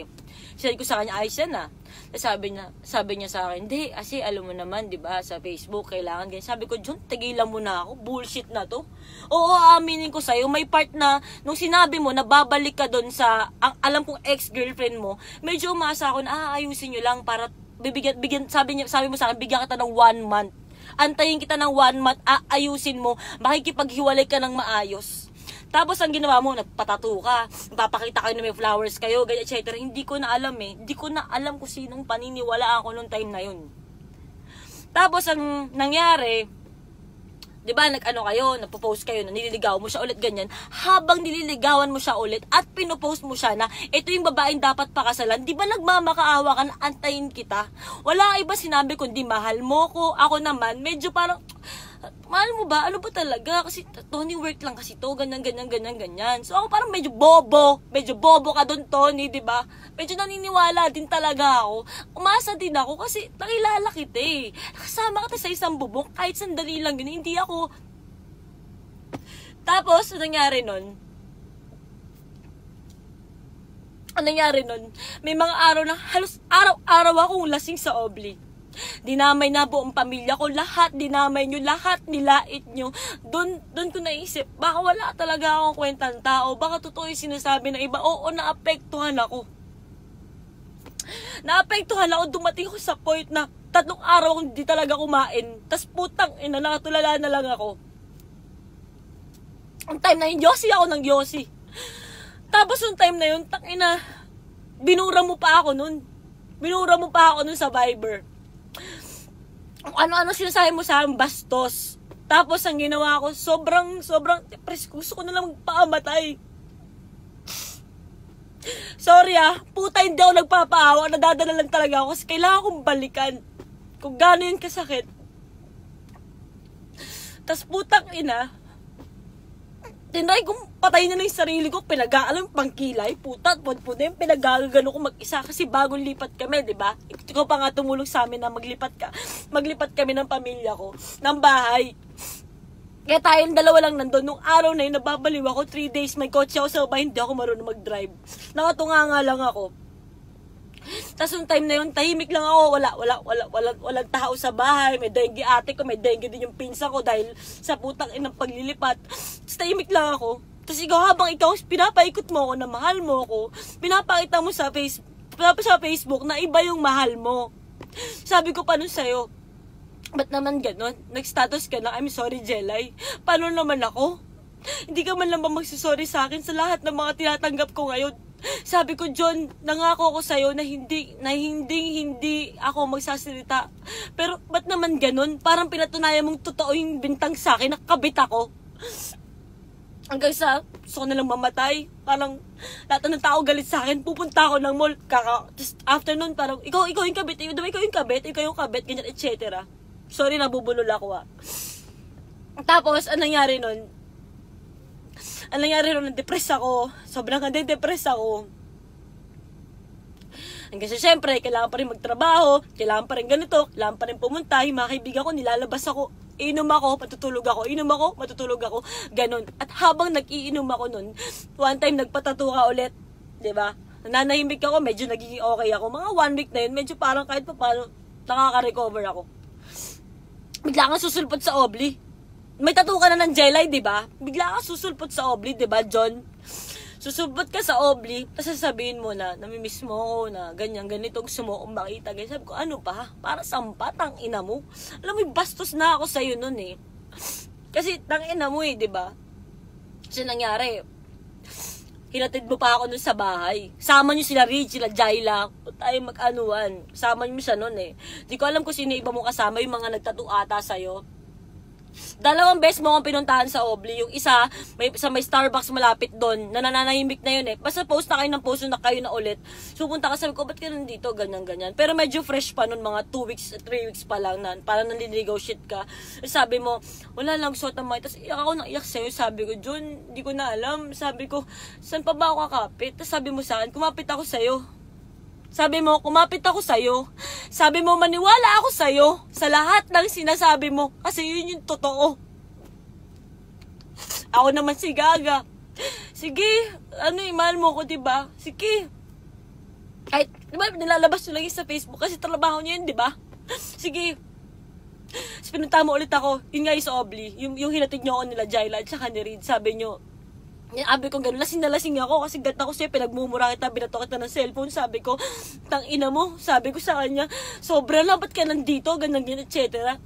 Sabi ko sa kanya, ayos na. Sabi niya sa akin, hindi, kasi alam mo naman, di ba, sa Facebook, kailangan ganyan. Sabi ko, John, tigilan mo na ako, bullshit na to. Oo, aminin ko sa'yo, may part na, nung sinabi mo, na babalik ka doon sa, alam kong ex-girlfriend mo, medyo umasa ako na, ayusin nyo lang para, sabi mo sa akin, bigyan kita ng 1 month. Antayin kita ng 1 month, ayusin mo, makikipaghiwalay ka ng maayos. Tapos ang ginawa mo, nagpatato ka, papakita kayo na may flowers kayo, ganyan, etc. Hindi ko na alam eh. Hindi ko na alam kung sinong paniniwalaan ko nung time na yun. Tapos ang nangyari, di ba, nag-ano kayo, nagpo-post kayo na nililigaw mo siya ulit ganyan. Habang nililigawan mo siya ulit at pinopost mo siya na ito yung babaeng dapat pakasalan, di ba nagmamakaawa ka na antayin kita? Wala iba sinabi kundi mahal mo ko. Ako naman, medyo parang, mahal mo ba? Ano ba talaga? Kasi Tony, work lang kasi to, ganyan. So ako parang medyo bobo ka doon, Tony, di ba? Medyo naniniwala din talaga ako. Umasa din ako kasi nakilala kita eh. Nakasama kita sa isang bubong, kahit sandali lang yun, hindi ako. Tapos, ano nangyari nun? May mga araw na halos araw-araw akong lasing sa Obli. Dinamay na buong pamilya ko, lahat dinamay nyo, lahat nilait nyo. Doon ko naisip, baka wala talaga akong kwentang tao, baka totoo yung sinasabi ng iba. Oo, naapektuhan ako, dumating ako sa point na 3 araw akong di talaga kumain, tas putang ina, nakatulala na lang ako. Ang time na yun, yosi ako ng yosi. Tapos yung time na yun, tangina, binura mo pa ako nun sa Viber. Ano sinasabi mo sa akin, bastos. Tapos ang ginawa ko, sobrang depressed. Gusto ko na lang magpaamatay. Sorry puta, hindi ako nagpapaawa. Nadadala lang talaga ako kasi kailangan kong balikan kung gaano yun kasakit. Tas putang ina, tinry kong patayin na yung sarili ko, pinag-aalam pangkilay, puta, puta, pinag-agano ko mag-isa kasi bagong lipat kami, di ba? Ikaw pa nga tumulong sa amin na maglipat kami ng pamilya ko, ng bahay. Kaya tayong dalawa lang nandun. Nung araw na yun, nababaliw ako, 3 days, may kotse ako sa bahay, hindi ako marunong mag-drive. Nakatunga nga lang ako. Tapos yung time na yun, tahimik lang ako, walang tao sa bahay, may dengue ate ko, may dengue din yung pinsa ko dahil sa putang inang paglilipat. Tapos tahimik lang ako. Tapos habang ikaw, pinapaikot mo ako na mahal mo ako, pinapakita mo sa Facebook na iba yung mahal mo. Sabi ko pa nun sa'yo, ba't naman ganon? Nag-status ka na, I'm sorry Jelay. Paano naman ako? Hindi ka man lang ba magsasorry sa akin sa lahat ng mga tinatanggap ko ngayon? Sabi ko, John, nangako ako sa'yo na hindi ako magsasalita. Pero, ba't naman ganun? Parang pinatunayan mong totoo yung bintang sa akin, nakabit ako. Hanggang sa, gusto ko nalang mamatay. Parang, lahat ng tao galit sa akin, pupunta ako ng mall, just after nun, parang, ikaw yung kabit, ikaw yung kabit, ganyan, etc. Sorry, nabubulol ako Tapos, anong nangyari nun, depress ako. Sobrang depress ako. Hanggang sa syempre, kailangan pa rin magtrabaho, kailangan pa rin ganito, kailangan pa rin pumunta. Yung mga kaibigan ko, nilalabas ako, inom ako, matutulog ako, ganun. At habang nag-iinom ako nun, one time nagpatato ka ulit, diba? Nananahimik ako, medyo nagiging okay ako. Mga 1 week na yun, medyo parang kahit pa paano, nakaka-recover ako. Bigla kang susulpot sa Obli. May tattoo ka na ng Jelay, di ba? Bigla ka susulpot sa Obli, di ba, John? Susulpot ka sa Obli, tapos sasabihin mo na, namimiss mo ako, na ganyan, ganito, gusto mo akong makita. Ganyan. Sabi ko, ano pa? Para sampa, tang ina mo. Alam mo, bastos na ako sa'yo nun eh. Kasi, tang ina mo eh, di ba? Kasi nangyari, hinatid mo pa ako nun sa bahay. Sama nyo sila Ridge, sila Jayla, tayo mag-anuan. Sama nyo siya nun eh. Di ko alam kung sino iba mong kasama, yung mga nagtattoo ata sa'yo. 2 beses mo akong pinuntahan sa Obli. Yung isa, may Starbucks malapit doon, nananahimik na yun eh. Basta post na kayo ng post na kayo na ulit. So punta ka, sabi ko, ba't ka nandito? Ganyan. Pero medyo fresh pa nun, mga 2 weeks, 3 weeks pa lang na, parang nanliligaw shit ka. Sabi mo, wala lang, suot ng mic. Tapos iyak ako nang iyak sa'yo. Sabi ko, John, hindi ko na alam. Sabi ko, saan pa ba ako kakapit? Tapos sabi mo saan? Kumapit ako sa'yo. Sabi mo, kumapit ako sa'yo. Sabi mo, maniwala ako sa'yo sa lahat ng sinasabi mo. Kasi yun yung totoo. Ako naman si Gaga. Sige, mahal mo ko, diba? Sige. Kahit, diba, nilalabas nyo lang sa Facebook kasi trabaho nyo yun, diba? Sige. Tapos pinunta mo ulit ako. Yun nga yung sa Obli. Yung hinatid nyo ako nila Jayla at saka ni Reed. Sabi nyo, sabi ko gano'n, lasing na lasing ako kasi gata ko siya, pinagmumura kita, binato kita ng cellphone. Sabi ko, tang ina mo, sabi ko sa kanya, sobra lang, ba't ka nandito, ganyan, etc.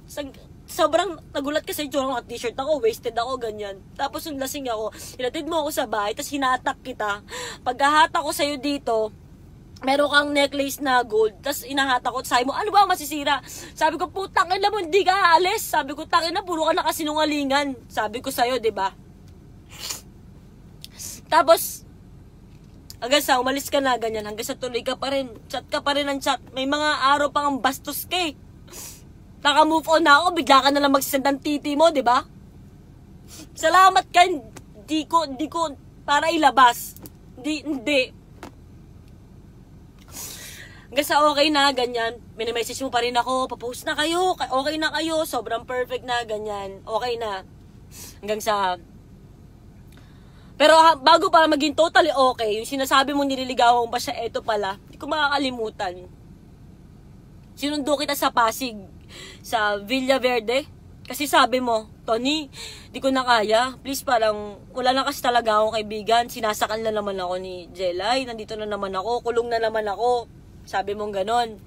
sobrang nagulat kasi yung t-shirt ako, wasted ako, ganyan. Tapos yung lasing ako, hinatid mo ako sa bahay, tapos hinatak kita. Pagkahatak ko sa'yo dito, meron kang necklace na gold, tapos inahatak ko, sabi mo, ano ba masisira? Sabi ko, putang ina mo, hindi ka aalis. Sabi ko, tangin na, puro ka nakasinungalingan. Sabi ko sa'yo, diba? Tapos, hanggang sa umalis ka na, ganyan, hanggang sa tuloy ka pa rin, chat ka pa rin ng chat, may mga araw pang ang bastos ka eh. Naka-move on na ako, bigla ka na lang magsisend ng titi mo, diba? Salamat ka, hindi ko, para ilabas. Hindi. Hanggang sa okay na, ganyan, minimessage mo pa rin ako, papost na kayo, okay na kayo, sobrang perfect na, ganyan, okay na. Hanggang sa, pero bago pa maging totally okay, yung sinasabi mo nililigawan mo pa siya, eto pala, hindi ko makakalimutan. Sinundo kita sa Pasig, sa Villa Verde, kasi sabi mo, Tony, di ko na kaya, please parang, wala na kasi talaga akong kaibigan, sinasakal na naman ako ni Jelay, nandito na naman ako, kulong na naman ako. Sabi mong ganon.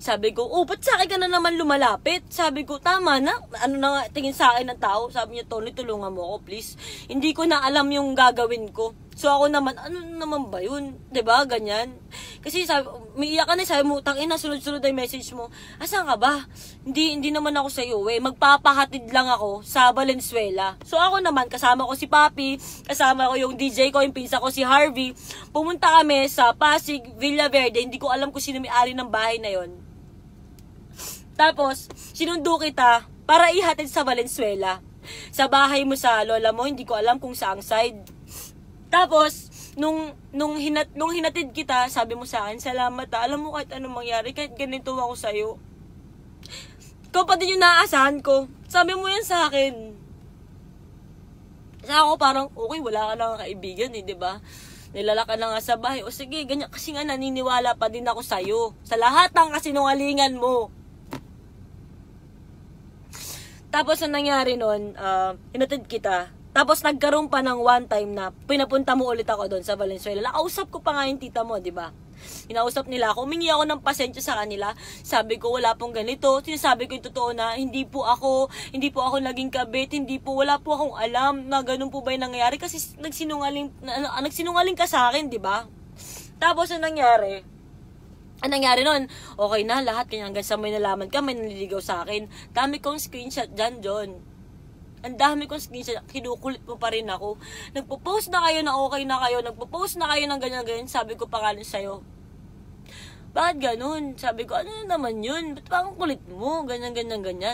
Sabi ko, ba't sa akin ka na naman lumalapit? Sabi ko, tama na. Ano na nga tingin sa akin ng tao? Sabi niya, Tony, tulungan mo ako, please. Hindi ko na alam yung gagawin ko. So ako naman, ano naman ba yun? 'Di ba ganyan? Kasi sabi, umiiyak ka na, sabi mo, tangina, sunod-sunod ay message mo. Asan ka ba? Hindi naman ako sa iyo, magpapahatid lang ako sa Valenzuela. So ako naman, kasama ko si Papi, kasama ko yung DJ ko, yung pinsa ko si Harvey. Pumunta kami sa Pasig, Villa Verde. Hindi ko alam kung sino may-ari ng bahay na yon. Tapos, sinundo kita para ihatid sa Valenzuela. Sa bahay mo sa lola mo, hindi ko alam kung saang side. Tapos, nung hinatid kita, sabi mo sa akin, salamat alam mo kahit anong mangyari, kahit ganito ako sa'yo. Ikaw pa din yung naaasahan ko. Sabi mo yan sa akin. Sa ako parang, okay, wala ka lang kaibigan eh, diba? Nilalaka na nga sa bahay. O sige, ganyan. Kasi nga naniniwala pa din ako sa'yo. Sa lahat ng kasinungalingan mo. Tapos, ang nangyari nun, hinatid kita. Tapos, nagkaroon pa ng one time na pinapunta mo ulit ako doon sa Valenzuela. Nakausap ko pa nga yung tita mo, di ba? Inausap nila ako. Humingi ako ng pasensya sa kanila. Sabi ko, wala pong ganito. Sinasabi ko yung totoo na, hindi po ako naging kabit. Wala po akong alam na ganun po ba yung nangyayari. Kasi nagsinungaling ka sa akin, di ba? Tapos, ang nangyari nun, okay na, lahat, kanya hanggang sa may nalaman ka, may naliligaw sa akin. Dami kong screenshot dyan, John. Ang dami kong screenshot, kinukulit mo pa rin ako. Nagpo-post na kayo na okay na kayo, nagpo-post na kayo ng ganyan-ganyan, sabi ko pa nga sa'yo. Bakit ganun? Sabi ko, ano naman yun? Ba't parang kulit mo? Ganyan.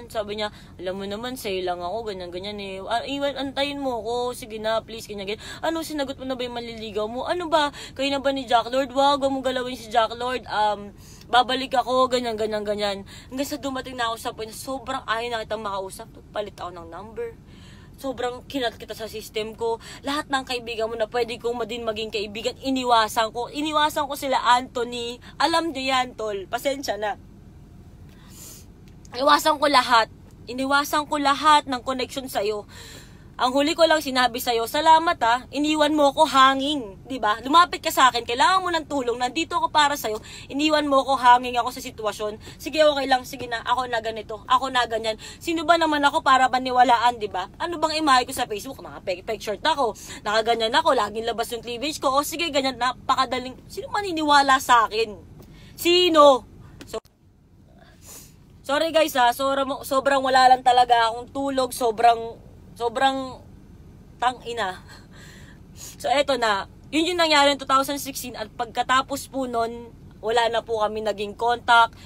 Sabi niya, alam mo naman, sa'yo lang ako, ganyan eh. Antayin mo ako, sige na, please, ganyan. Ano, sinagot mo na ba yung manliligaw mo? Ano ba? Kayo na ba ni Jack Lord? Wag mo galawin si Jack Lord. Babalik ako, ganyan. Hanggang sa dumating na ako sa point, sobrang ayaw na kitang makausap. Palit ako ng number. Sobrang kinat kita sa system ko. Lahat ng kaibigan mo na pwede kong maging kaibigan, iniwasan ko. Iniwasan ko sila, Anthony. Alam niyo yan, tol. Pasensya na. Iniwasan ko lahat ng connection sa'yo. Ang huli ko lang sinabi sa'yo, salamat iniwan mo ako hanging, di ba? Lumapit ka sa akin, kailangan mo ng tulong, nandito ako para sa'yo, iniwan mo ako hanging ako sa sitwasyon. Sige, okay lang, sige na, ako na ganito, ako na ganyan. Sino ba naman ako para paniwalaan, di ba? Ano bang imahe ko sa Facebook? Naka-peg-shirt ako, nakaganyan ako, laging labas yung cleavage ko, o sige, ganyan, napakadaling. Sino maniniwala sa akin? Sino? Sorry guys sobrang wala lang talaga akong tulog, sobrang tang-ina. So, eto na. Yun yung nangyari in 2016 at pagkatapos po nun, wala na po kami naging contact.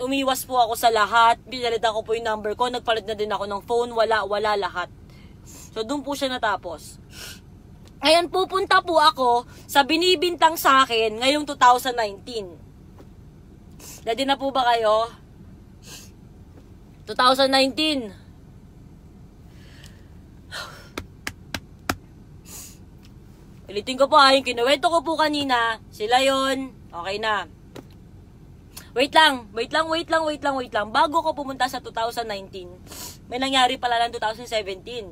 Umiwas po ako sa lahat. Pinalitan ko po yung number ko. Nagpalit na din ako ng phone. Wala lahat. So, doon po siya natapos. Ngayon, pupunta po ako sa binibintang sa akin ngayong 2019. Ready na po ba kayo? 2019. Ulitin ko po yung kinuwento ko po kanina. Sila yon. Okay na. Wait lang. Bago ko pumunta sa 2019, may nangyari pala ng 2017.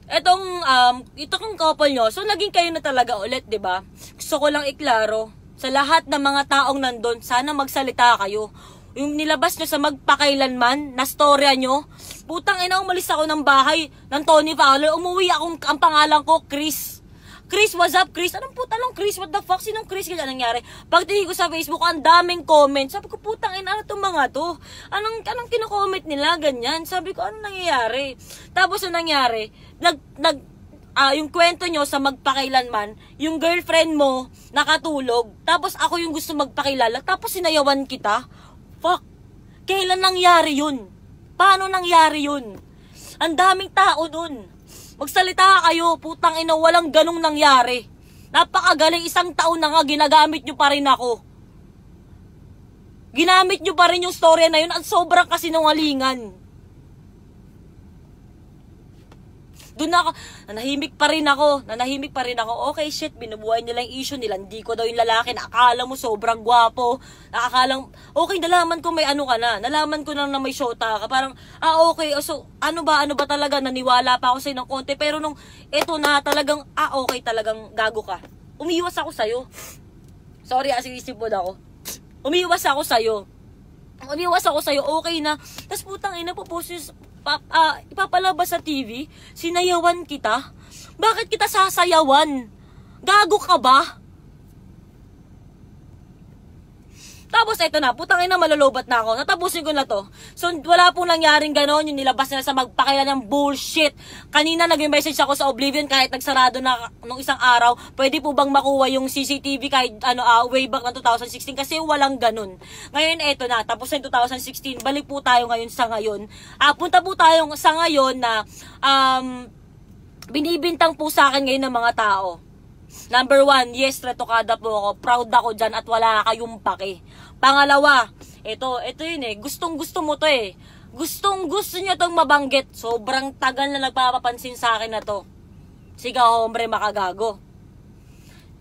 Itong couple nyo, so naging kayo na talaga ulit, di ba? Gusto ko lang iklaro, sa lahat ng mga taong nandun, sana magsalita kayo. Yung nilabas nyo sa magpakailanman na storya nyo. Putang ina, umalis ako ng bahay ng Tony Fowler. Umuwi akong, ang pangalan ko, Chris. Chris, what's up, Chris? Anong Chris? What the fuck? Sinong Chris? Kaya nangyari? Pagtingin ko sa Facebook, ang daming comments. Sabi ko, putang ina, ano itong mga to? Anong kino-comment nila? Ganyan. Sabi ko, ano nangyayari? Tapos ang nangyari, yung kwento nyo sa magpakailanman, yung girlfriend mo nakatulog, tapos ako yung gusto magpakilala, tapos sinayawan kita. Fuck. Kailan nangyari yun? Paano nangyari yun? Ang daming tao dun. Magsalita kayo, putang ina, walang ganong nangyari. Napakagaling, 1 taon na nga, ginagamit nyo pa rin ako. Ginamit nyo pa rin yung story na yun at sobrang kasinungalingan. Doon na ako, nanahimik pa rin ako. Okay, shit, binubuhay nila yung issue nila. Hindi ko daw yung lalaki. Nakakala mo sobrang gwapo. Nakakalang, okay, nalaman ko may ano ka na. Nalaman ko na may shota ka. Parang, okay. So, ano ba talaga? Naniwala pa ako sa'yo ng konti. Pero nung, eto na talagang, okay, talagang gago ka. Umiwas ako sa'yo. Sorry, asisip mo na ako. Umiwas ako sa'yo, okay na. Tapos putang ina, ipapalabas sa TV, sinayawan kita. Bakit kita sasayawan? Gago ka ba? Tapos eto na, putang ina, malulubat na ako. Natapusin ko na to. So wala pong nangyaring ganon, yung nilabas nila sa magpakailan ng bullshit. Kanina nag-message ako sa Oblivion kahit nagsarado na nung isang araw. Pwede po bang makuha yung CCTV kahit way back ng 2016 kasi walang ganon. Ngayon eto na, tapos na 2016, balik po tayo ngayon sa ngayon. Punta po tayo sa ngayon na binibintang po sa akin ngayon ng mga tao. Number 1, yes, retokada po ako. Proud ako dyan at wala kayong pake. Pangalawa, ito yun eh. Gustong-gusto mo to eh. Gustong-gusto nyo tong mabanggit. Sobrang tagal na nagpapapansin sa akin na to. Sigaw, hombre, makagago.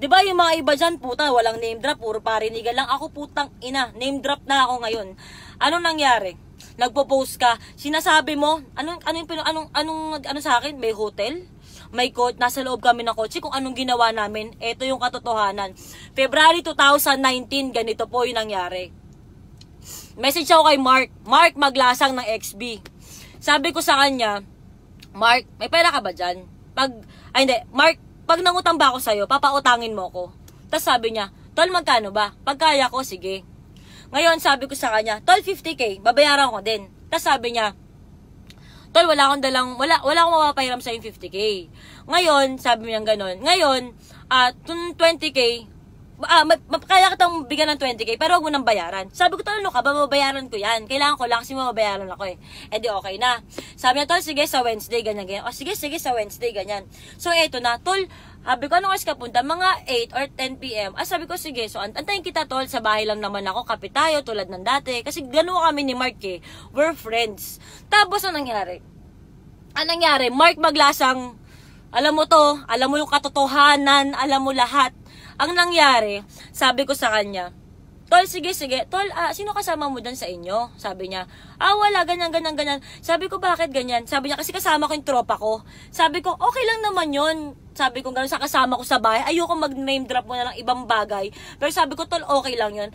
Diba yung mga iba dyan, puta, walang name drop, puro parinigan lang. Ako, putang ina, name drop na ako ngayon. Anong nangyari? Nagpo-post ka, sinasabi mo, ano sa akin? May hotel? May coach, nasa loob kami ng kotse, kung anong ginawa namin, ito yung katotohanan. February 2019, ganito po yung nangyari. Message ako kay Mark Maglasang ng XB. Sabi ko sa kanya, Mark, may pera ka ba dyan? Mark, pag nangutang ba ako sa'yo, papautangin mo ko. Tapos sabi niya, tol, magkano ba? Pagkaya ko, sige. Ngayon, sabi ko sa kanya, tol, 50k, babayaran ko din. Tapos sabi niya, tol, wala akong mapapahiram sa yung 50k. Ngayon, sabi niya gano'n. Ngayon, 20k, kaya kitang bigyan ng 20k, pero huwag mo nang bayaran. Sabi ko, tol, ano ka ba? Mababayaran ko yan. Kailangan ko lang kasi mababayaran ako eh. Eh di okay na. Sabi niya, tol, sige, sa Wednesday, ganyan. O sige, sa Wednesday, ganyan. So, eto na, tol, sabi ko, anong oras ka punta? Mga 8 or 10 p.m. Sabi ko, sige, so antayin kita, tol, sa bahay lang naman ako, kape tayo, tulad ng dati. Kasi gano'n kami ni Mark eh. We're friends. Tapos, anong nangyari? Mark Maglasang, alam mo to, alam mo yung katotohanan, alam mo lahat. Ang nangyari, sabi ko sa kanya, tol, sige, tol, sino kasama mo dyan sa inyo? Sabi niya, wala, ganyan. Sabi ko, bakit ganyan? Sabi niya, kasi kasama ko yung tropa ko. Sabi ko, okay lang naman yun. Sabi ko, gano'n sa kasama ko sa bahay. Ayoko mag-name drop mo na ng ibang bagay. Pero sabi ko, tol, okay lang yun.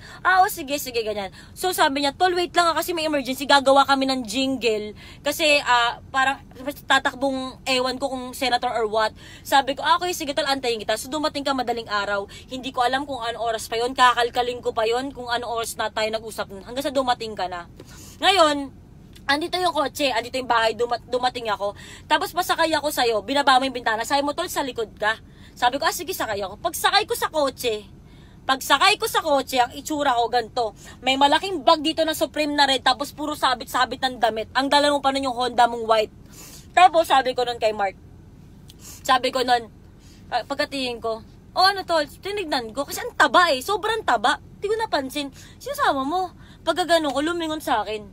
Sige, ganyan. So sabi niya, tol, wait lang kasi may emergency. Gagawa kami ng jingle. Kasi parang tatakbong ewan ko kung senator or what. Sabi ko, okay, sige, tol, antayin kita. So dumating ka madaling araw. Hindi ko alam kung ano oras pa yun. Kakalkalin ko pa yun kung ano oras na tayo nag-usap. Hanggang sa dumating ka na. Ngayon, andito yung kotse, andito yung bahay, dumating ako. Tapos pasakay ako sa'yo, binaba mo yung bintana, sabi mo, tol, sa likod ka. Sabi ko, sige, sakay ako. Pagsakay ko sa kotse, ang itsura ko ganito. May malaking bag dito na Supreme na red, tapos puro sabit-sabit ng damit. Ang dala mo pa nun yung Honda mong white. Tapos sabi ko nun kay Mark, pagkatingin ko, ano tol, tinignan ko, kasi ang taba eh, sobrang taba. Di ko napansin, sinasama mo. Pagkagano ko, lumingon sa akin.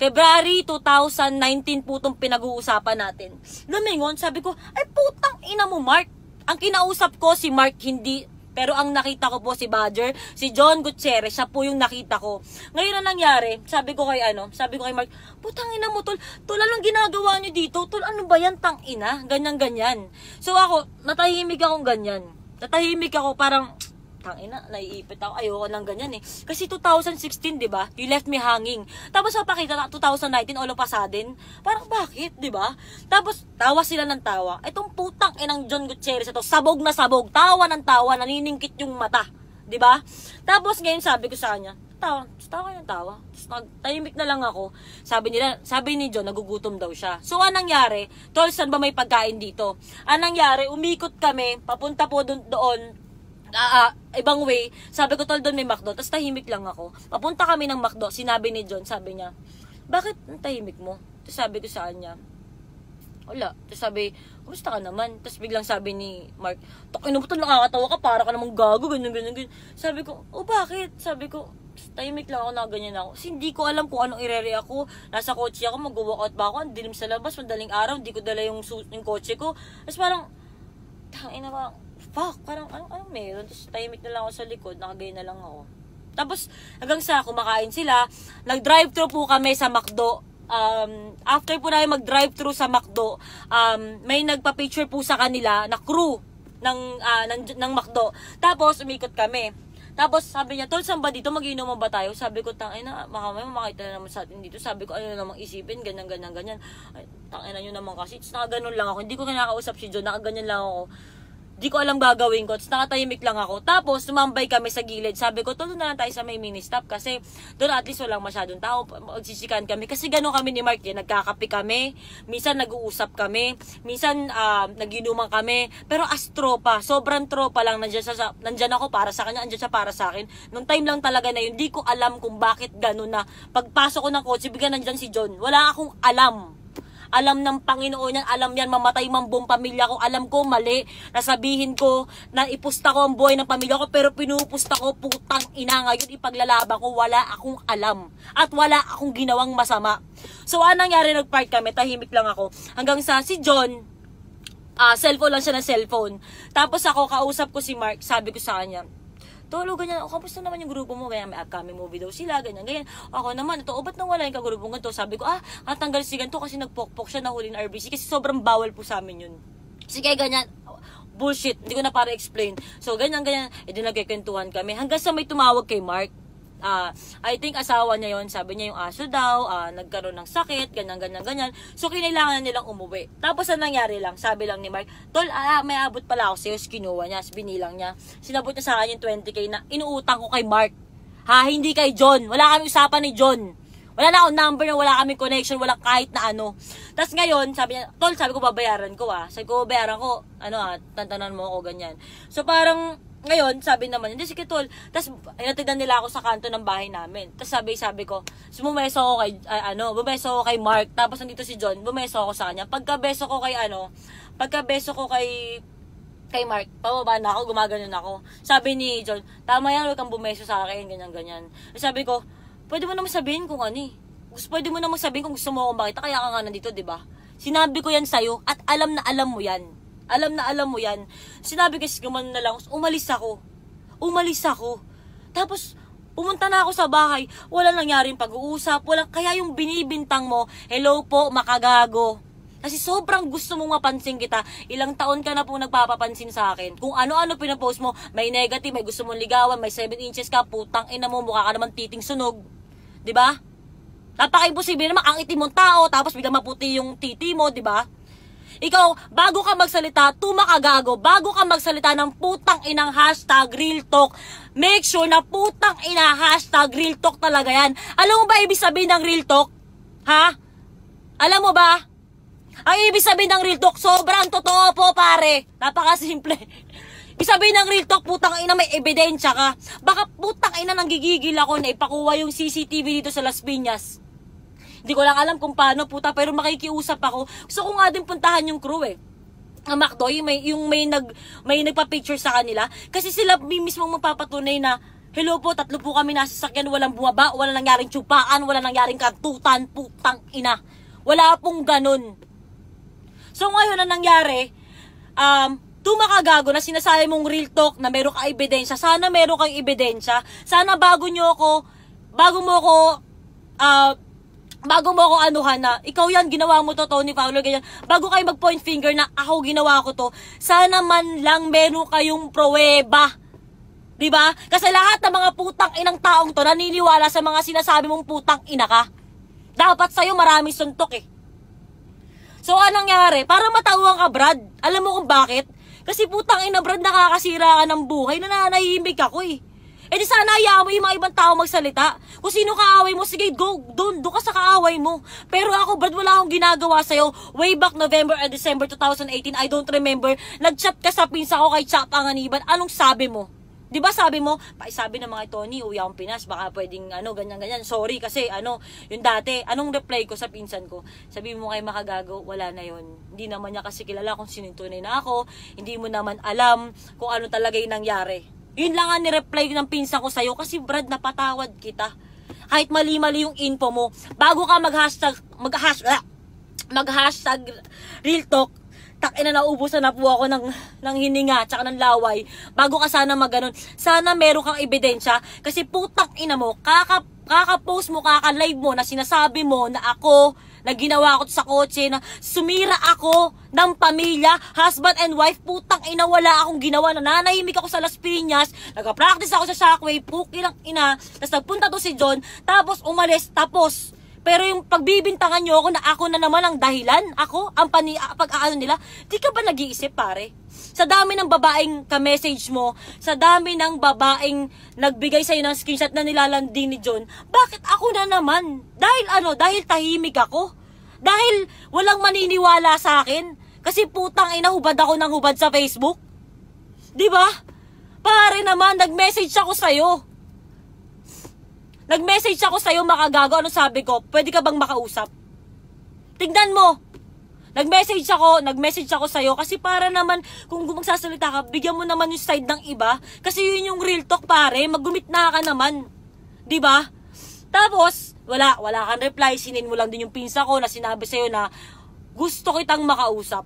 February 2019 po itong pinag-uusapan natin. Lumingon, sabi ko, ay putang ina mo, Mark. Ang kinausap ko si Mark, hindi. Pero ang nakita ko po si Badger, si John Gutierrez, siya po yung nakita ko. Ngayon na nangyari, sabi ko kay Mark, putang ina mo, tol, anong ginagawa niyo dito? Tol, ano ba yan, tang ina? Ganyan. So ako, natahimik akong ganyan. Parang, tangina, naiipit ako. Ayoko ng ganyan eh. Kasi 2016, di ba? You left me hanging. Tapos napakita na 2019, all of a sudden. Parang bakit, di ba? Tapos tawa sila ng tawa. Itong putang inang John Gutierrez ito, sabog na sabog. Tawa ng tawa, naniningkit yung mata. Di ba? Tapos ngayon sabi ko sa kanya, tawa kayo ng tawa. Tapos nagtahimik na lang ako. Sabi ni John, nagugutom daw siya. So anong nangyari? Tol, saan ba may pagkain dito? Anong nangyari? Umikot kami, papunta po doon, ibang way. Sabi ko, tol, doon may McDo. Tapos tahimik lang ako. Papunta kami ng McDo. Sinabi ni John, sabi niya, bakit ang tahimik mo? Tapos sabi ko sa kanya, wala. Tapos sabi, kumusta ka naman? Tapos biglang sabi ni Mark, takin mo ito, nakakatawa ka, para ka namang gago, ganyan. Sabi ko, bakit? Sabi ko, tahimik lang ako, na ganyan ako. Kasi hindi ko alam kung anong irere ako. Nasa kotse ako, mag-walkout ba ako? Ang dilim sa labas, madaling araw, hindi ko dala yung kotse ko. Tapos parang, tangina ba, fuck, parang anong meron? Tapos tahimik na lang ako sa likod, nakagay na lang ako. Tapos hanggang sa kumakain sila, nag-drive-thru po kami sa McDo. After po namin mag-drive-thru sa McDo, may nagpa-picture po sa kanila na crew ng McDo. Tapos umikot kami. Tapos sabi niya, tol, saan ba dito? Mag-iinuman ba tayo? Sabi ko, tangina, makamay makita na naman sa atin dito. Sabi ko, ano namang isipin, ganyan. Ay, tangina nyo naman kasi. Tapos nakaganon lang ako. Hindi ko kinakausap si John, nakaganyan lang ako. Di ko alam gagawin ko. Tapos nakatahimik lang ako. Tapos tumambay kami sa gilid. Sabi ko, tuloy na lang tayo sa may mini stop. Kasi doon at least walang masyadong tao. Magsisikan kami. Kasi gano'n kami ni Mark. Nagkakape kami. Minsan nag-uusap kami. Minsan naginuman kami. Pero as tropa. Sobrang tropa lang. Nandyan ako para sa kanya. Andyan siya para sa akin. Nung time lang talaga na yun. Di ko alam kung bakit gano'n na. Pagpasok ko ng kotse, bigyan nandyan si John. Wala akong alam. Alam ng Panginoon yan, alam yan, mamatay man buong pamilya ko, alam ko mali, nasabihin ko, na ipusta ko ang buhay ng pamilya ko, pero pinupusta ko, putang ina, ngayon ipaglalaban ko, wala akong alam, at wala akong ginawang masama. So, anong nangyari, nag-park kami, tahimik lang ako, hanggang sa si John, cellphone lang siya ng cellphone, tapos ako, kausap ko si Mark, sabi ko sa kanya, tolo, ganyan, kamusta naman yung grupo mo? Kaya may upcoming movie daw sila, ganyan. Ako naman, ito, ba't nawala yung kagrupo ganito? Sabi ko, natanggal si ganito kasi nagpokpok siya, nahuli ng RBC kasi sobrang bawal po sa amin yun. Sige, ganyan, bullshit, hindi ko na para explain. So, ganyan, edi nagkikwentuhan kami. Hanggang sa may tumawag kay Mark, I think asawa niya yon, sabi niya yung aso daw, nagkaroon ng sakit, ganyan. So, kinailangan nilang umuwi. Tapos, ang nangyari lang, sabi lang ni Mark, tol, may abot pala ako sa'yo, kinuha niya, binilang niya. Sinabot niya sa akin yung 20k na inuutang ko kay Mark. Hindi kay John. Wala kami usapan ni John. Wala na akong number na, wala kami connection, wala kahit na ano. Tapos ngayon, sabi niya, tol, sabi ko, babayaran ko Sabi ko, babayaran ko, tantanan mo ako, ganyan. So, parang, ngayon, sabi naman, hindi, sige tol. Tapos, inatidan nila ako sa kanto ng bahay namin. Tapos sabi ko, bumeso ako kay Mark. Tapos, nandito si John, bumeso ako sa kanya. Pagkabeso ko kay Mark, pababa na ako, gumaganon ako. Sabi ni John, tama yan, huwag kang bumeso sa akin, ganyan. Sabi ko, pwede mo naman sabihin kung pwede mo naman sabihin kung gusto mo akong makita, kaya ka nga nandito, diba? Sinabi ko yan sa'yo, at alam na alam mo yan. Sinabi kasi gumanon na lang, umalis ako. Tapos, pumunta na ako sa bahay, wala nangyaring pag-uusap, kaya yung binibintang mo, hello po, makagago. Kasi sobrang gusto mong mapansin kita, ilang taon ka na po nagpapapansin sa akin. Kung ano-ano pinapost mo, may negative, may gusto mong ligawan, may 7 inches ka, putang ina mo, mukha ka naman titing sunog. Diba? Napaka-imposible naman, ang itim mong tao, tapos biglang maputi yung titi mo, diba? Ikaw, bago ka magsalita, tumakagago, bago ka magsalita ng putang inang #real talk, make sure na putang ina #real talk talaga yan. Alam mo ba ibig sabihin ng real talk? Alam mo ba? Ang ibig sabihin ng real talk, sobrang totoo po pare. Napakasimple. Ibig sabihin ng real talk, putang ina may ebidensya ka. Baka putang ina nanggigigil ako na ipakuha yung CCTV dito sa Las Piñas. Hindi ko lang alam kung paano, puta, pero makikiusap ako. Gusto ko nga din puntahan yung crew ang McDo, yung may nagpa-picture sa kanila. Kasi sila mismo magpapatunay na, hello po, 3 po kami nasa sasakyan, walang bumaba, walang nangyaring tsupaan, walang nangyaring kantutan, putang ina. Wala pong ganun. So ngayon, ang nangyari, tumakagago na sinasabi mong real talk na meron ka ebidensya. Sana meron kang ebidensya. Sana bago mo ako anuhan na, ikaw yan, ginawa mo to, Tony Fowler, ganyan. Bago kayo mag-point finger na ako ginawa ko to, sana man lang meron kayong pruweba Diba? Kasi lahat ng mga putang inang taong to naniniwala sa mga sinasabi mong putang ina ka. Dapat sa'yo maraming suntok eh. So, anong nangyari? Para matauhan ka, Brad. Alam mo kung bakit? Kasi putang ina, Brad, nakakasira ka ng buhay. Nananahimik ako eh. Eh di sana hayaan mo yung mga ibang tao magsalita. Kung sino kaaway mo, sige, go, doon ka sa kaaway mo. Pero ako, Brad, wala akong ginagawa sa'yo. Way back November and December 2018, I don't remember, nag-chat ka sa pinsa ko kay Chap Anganiban. Anong sabi mo? Di ba sabi mo, sabi ng mga Tony, uwi akong Pinas, baka pwedeng, ganyan-ganyan. Sorry, kasi, yung dati, anong reply ko sa pinsan ko? Sabi mo kay Makagago, wala na yon. Hindi naman niya kasi kilala kung sino yung tunay na ako. Hindi mo naman alam kung ano talaga yung nangyari. Yun lang ang nireply ng pinsan ko sa'yo kasi Brad, napatawad kita. Kahit mali-mali yung info mo, bago ka mag-hashtag real talk, naubusan na po ako ng hininga tsaka ng laway. Bago ka sana maganon, sana meron kang ebidensya kasi putang ina mo, kaka-post mo, kaka-live mo na sinasabi mo na ako, na ginawa ko sa kotse, na sumira ako ng pamilya, husband and wife, putang ina, wala akong ginawa, nananahimik ako sa Las Piñas, nag-practice ako sa Shockwave, pukilang ina, tapos nagpunta to si John, tapos umalis, tapos, pero yung pagbibintangan nyo ako na ako na naman ang dahilan, ako, ang pag-aano nila, di ka ba nag-iisip pare? Sa dami ng babaeng ka-message mo, sa dami ng babaeng nagbigay sa'yo ng screenshot na nilalandi ni John, bakit ako na naman? Dahil tahimik ako? Dahil walang maniniwala sa akin? Kasi putang ina, hubad ako ng hubad sa Facebook? Diba? Pare naman, nag-message ako sa'yo. Nag-message ako sa'yo, Makagago. Ano sabi ko? Pwede ka bang makausap? Tingnan mo. Nag-message ako sa'yo kasi para naman kung magsasalita ka, bigyan mo naman yung side ng iba. Kasi yun yung real talk, pare. Maggumit na ka naman. Diba? Tapos, wala kang reply. Sinin mo lang din yung pinsa ko na sinabi sa'yo na gusto kitang makausap.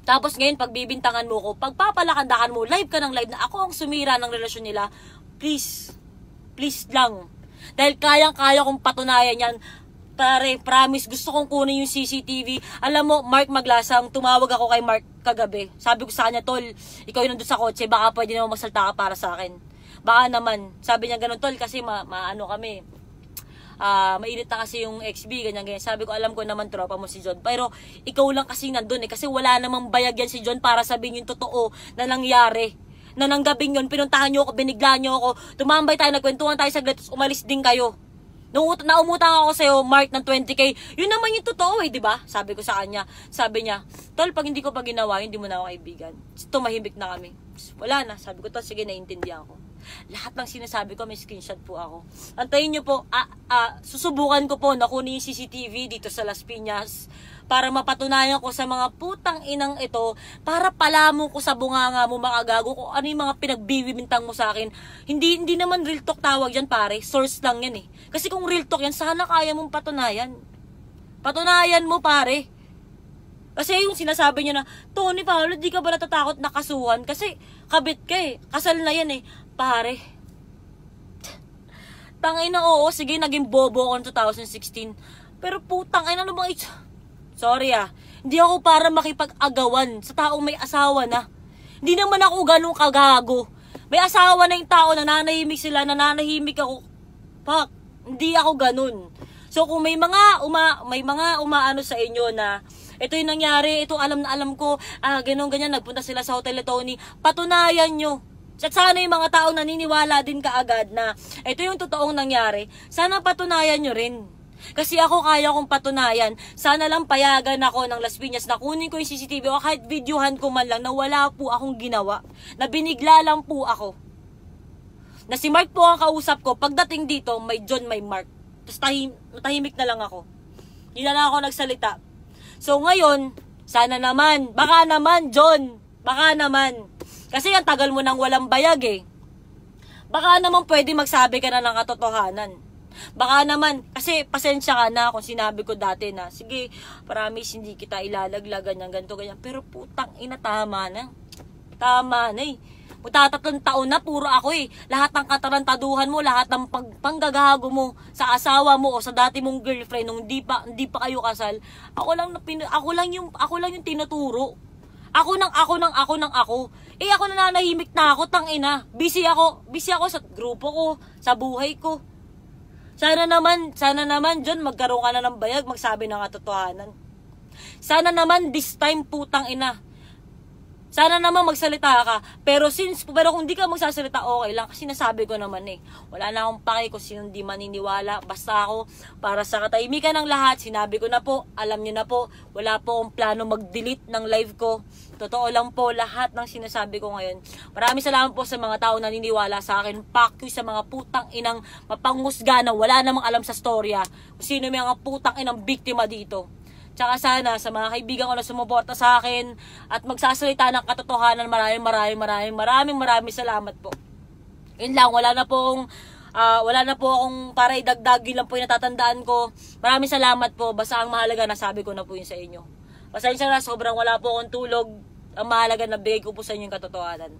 Tapos ngayon, pagbibintangan mo ko, pagpapalakandakan mo, live ka ng live na ako ang sumira ng relasyon nila, please lang. Dahil kayang-kaya kong patunayan yan. Pare, promise, gusto kong kunin yung CCTV. Alam mo, Mark Maglasang, tumawag ako kay Mark kagabi. Sabi ko sa kanya, tol, ikaw yung nandun sa kotse, baka pwede naman magsalta ka para sa akin. Baka naman. Sabi niya ganun, tol, kasi maano kami. Mainit na kasi yung XB, ganyan. Sabi ko, alam ko naman tropa mo si John. Pero, ikaw lang kasi nandun eh. Kasi wala namang bayag yan si John para sabihin yung totoo na nangyari. Na nang gabing yun, pinuntahan nyo ako, binigla nyo ako, tumambay tayo, nagkwentuhan tayo saglit, umalis din kayo. Naumutang ako sa'yo, Mark, ng 20k. Yun naman yung totoo eh, di ba? Sabi ko sa kanya. Sabi niya, tol, pag hindi ko pa ginawa, hindi mo na ako kaibigan. Tumahimik na kami. Wala na. Sabi ko, tol, sige, naiintindihan ko. Lahat ng sinasabi ko, may screenshot po ako. Antayin nyo po, susubukan ko po na kunin yung CCTV dito sa Las Piñas para mapatunayan ko sa mga putang inang ito, para palamon ko sa bunganga mo, Makagago, kung ano yung mga pinagbiwimintang mo sa akin. Hindi naman real talk tawag yan, pare. Source lang yan eh. Kasi kung real talk yan, sana kaya mong patunayan. Patunayan mo, pare. Kasi yung sinasabi niya na, Tony Paolo, di ka ba natatakot na kasuhan? Kasi kabit ka eh. Kasal na yan eh. Pare. Tangina, oo, sige, naging bobo ako noong 2016. Pero putang ina, ano bang sorry hindi ako para makipag-agawan sa taong may asawa na. Hindi naman ako ganun kagago. May asawa na yung tao, nananahimik sila, nananahimik ako. Fuck, hindi ako ganun. So kung may mga umaano sa inyo na ito yung nangyari, ito alam na alam ko, ganyan, nagpunta sila sa Hotel Tony, patunayan nyo. At sana yung mga taong naniniwala din kaagad na ito yung totoong nangyari, sana patunayan nyo rin. Kasi ako kaya kong patunayan, sana lang payagan ako ng Las Piñas na kunin ko yung CCTV o kahit videohan ko man lang na wala po akong ginawa, na binigla lang po ako. Na si Mark po ang kausap ko, pagdating dito, may John, may Mark. Tapos tahimik na lang ako. Hindi na lang ako nagsalita. So ngayon, sana naman, baka naman John, baka naman. Kasi ang tagal mo nang walang bayag eh. Baka naman pwede magsabi ka na ng katotohanan. Baka naman, kasi pasensya ka na kung sinabi ko dati na, sige, promise, hindi kita ilalaglag, ganyan, ganito, ganyan. Pero putang ina, tama na. Tama na eh. Magtatatlong taon na, puro ako eh. Lahat ng katarantaduhan mo, lahat ng panggagago mo sa asawa mo o sa dati mong girlfriend nung hindi pa kayo kasal, ako lang yung tinuturo. Ako. Eh ako nananahimik na ako, tangina. Busy ako sa grupo ko, sa buhay ko. Sana naman, John, magkaroon ka na ng bayag, magsabi ng katotohanan. Sana naman, this time, putang ina. Sana naman magsalita ka. Pero kung di ka magsasalita, okay lang. Kasi nasabi ko naman wala na akong pake kung sino di maniniwala. Basta ako, para sa katahimikan ng lahat, sinabi ko na po, alam niyo na po, wala po akong plano mag-delete ng live ko. Totoo lang po, lahat ng sinasabi ko ngayon. Maraming salamat po sa mga tao na naniniwala sa akin. Fuck you sa mga putang inang mapanghusga na wala namang alam sa storya. Kung sino may mga putang inang biktima dito. Tsaka sana sa mga kaibigan ko na sumuporta sa akin at magsasalita ng katotohanan, maraming salamat po. Yun lang, wala na po akong para idagdag, yun lang po yung natatandaan ko. Maraming salamat po, basta ang mahalaga nasabi ko na po yun sa inyo. Pasensya na, sobrang wala po akong tulog. Ang mahalaga na bigay ko po sa inyo yung katotohanan.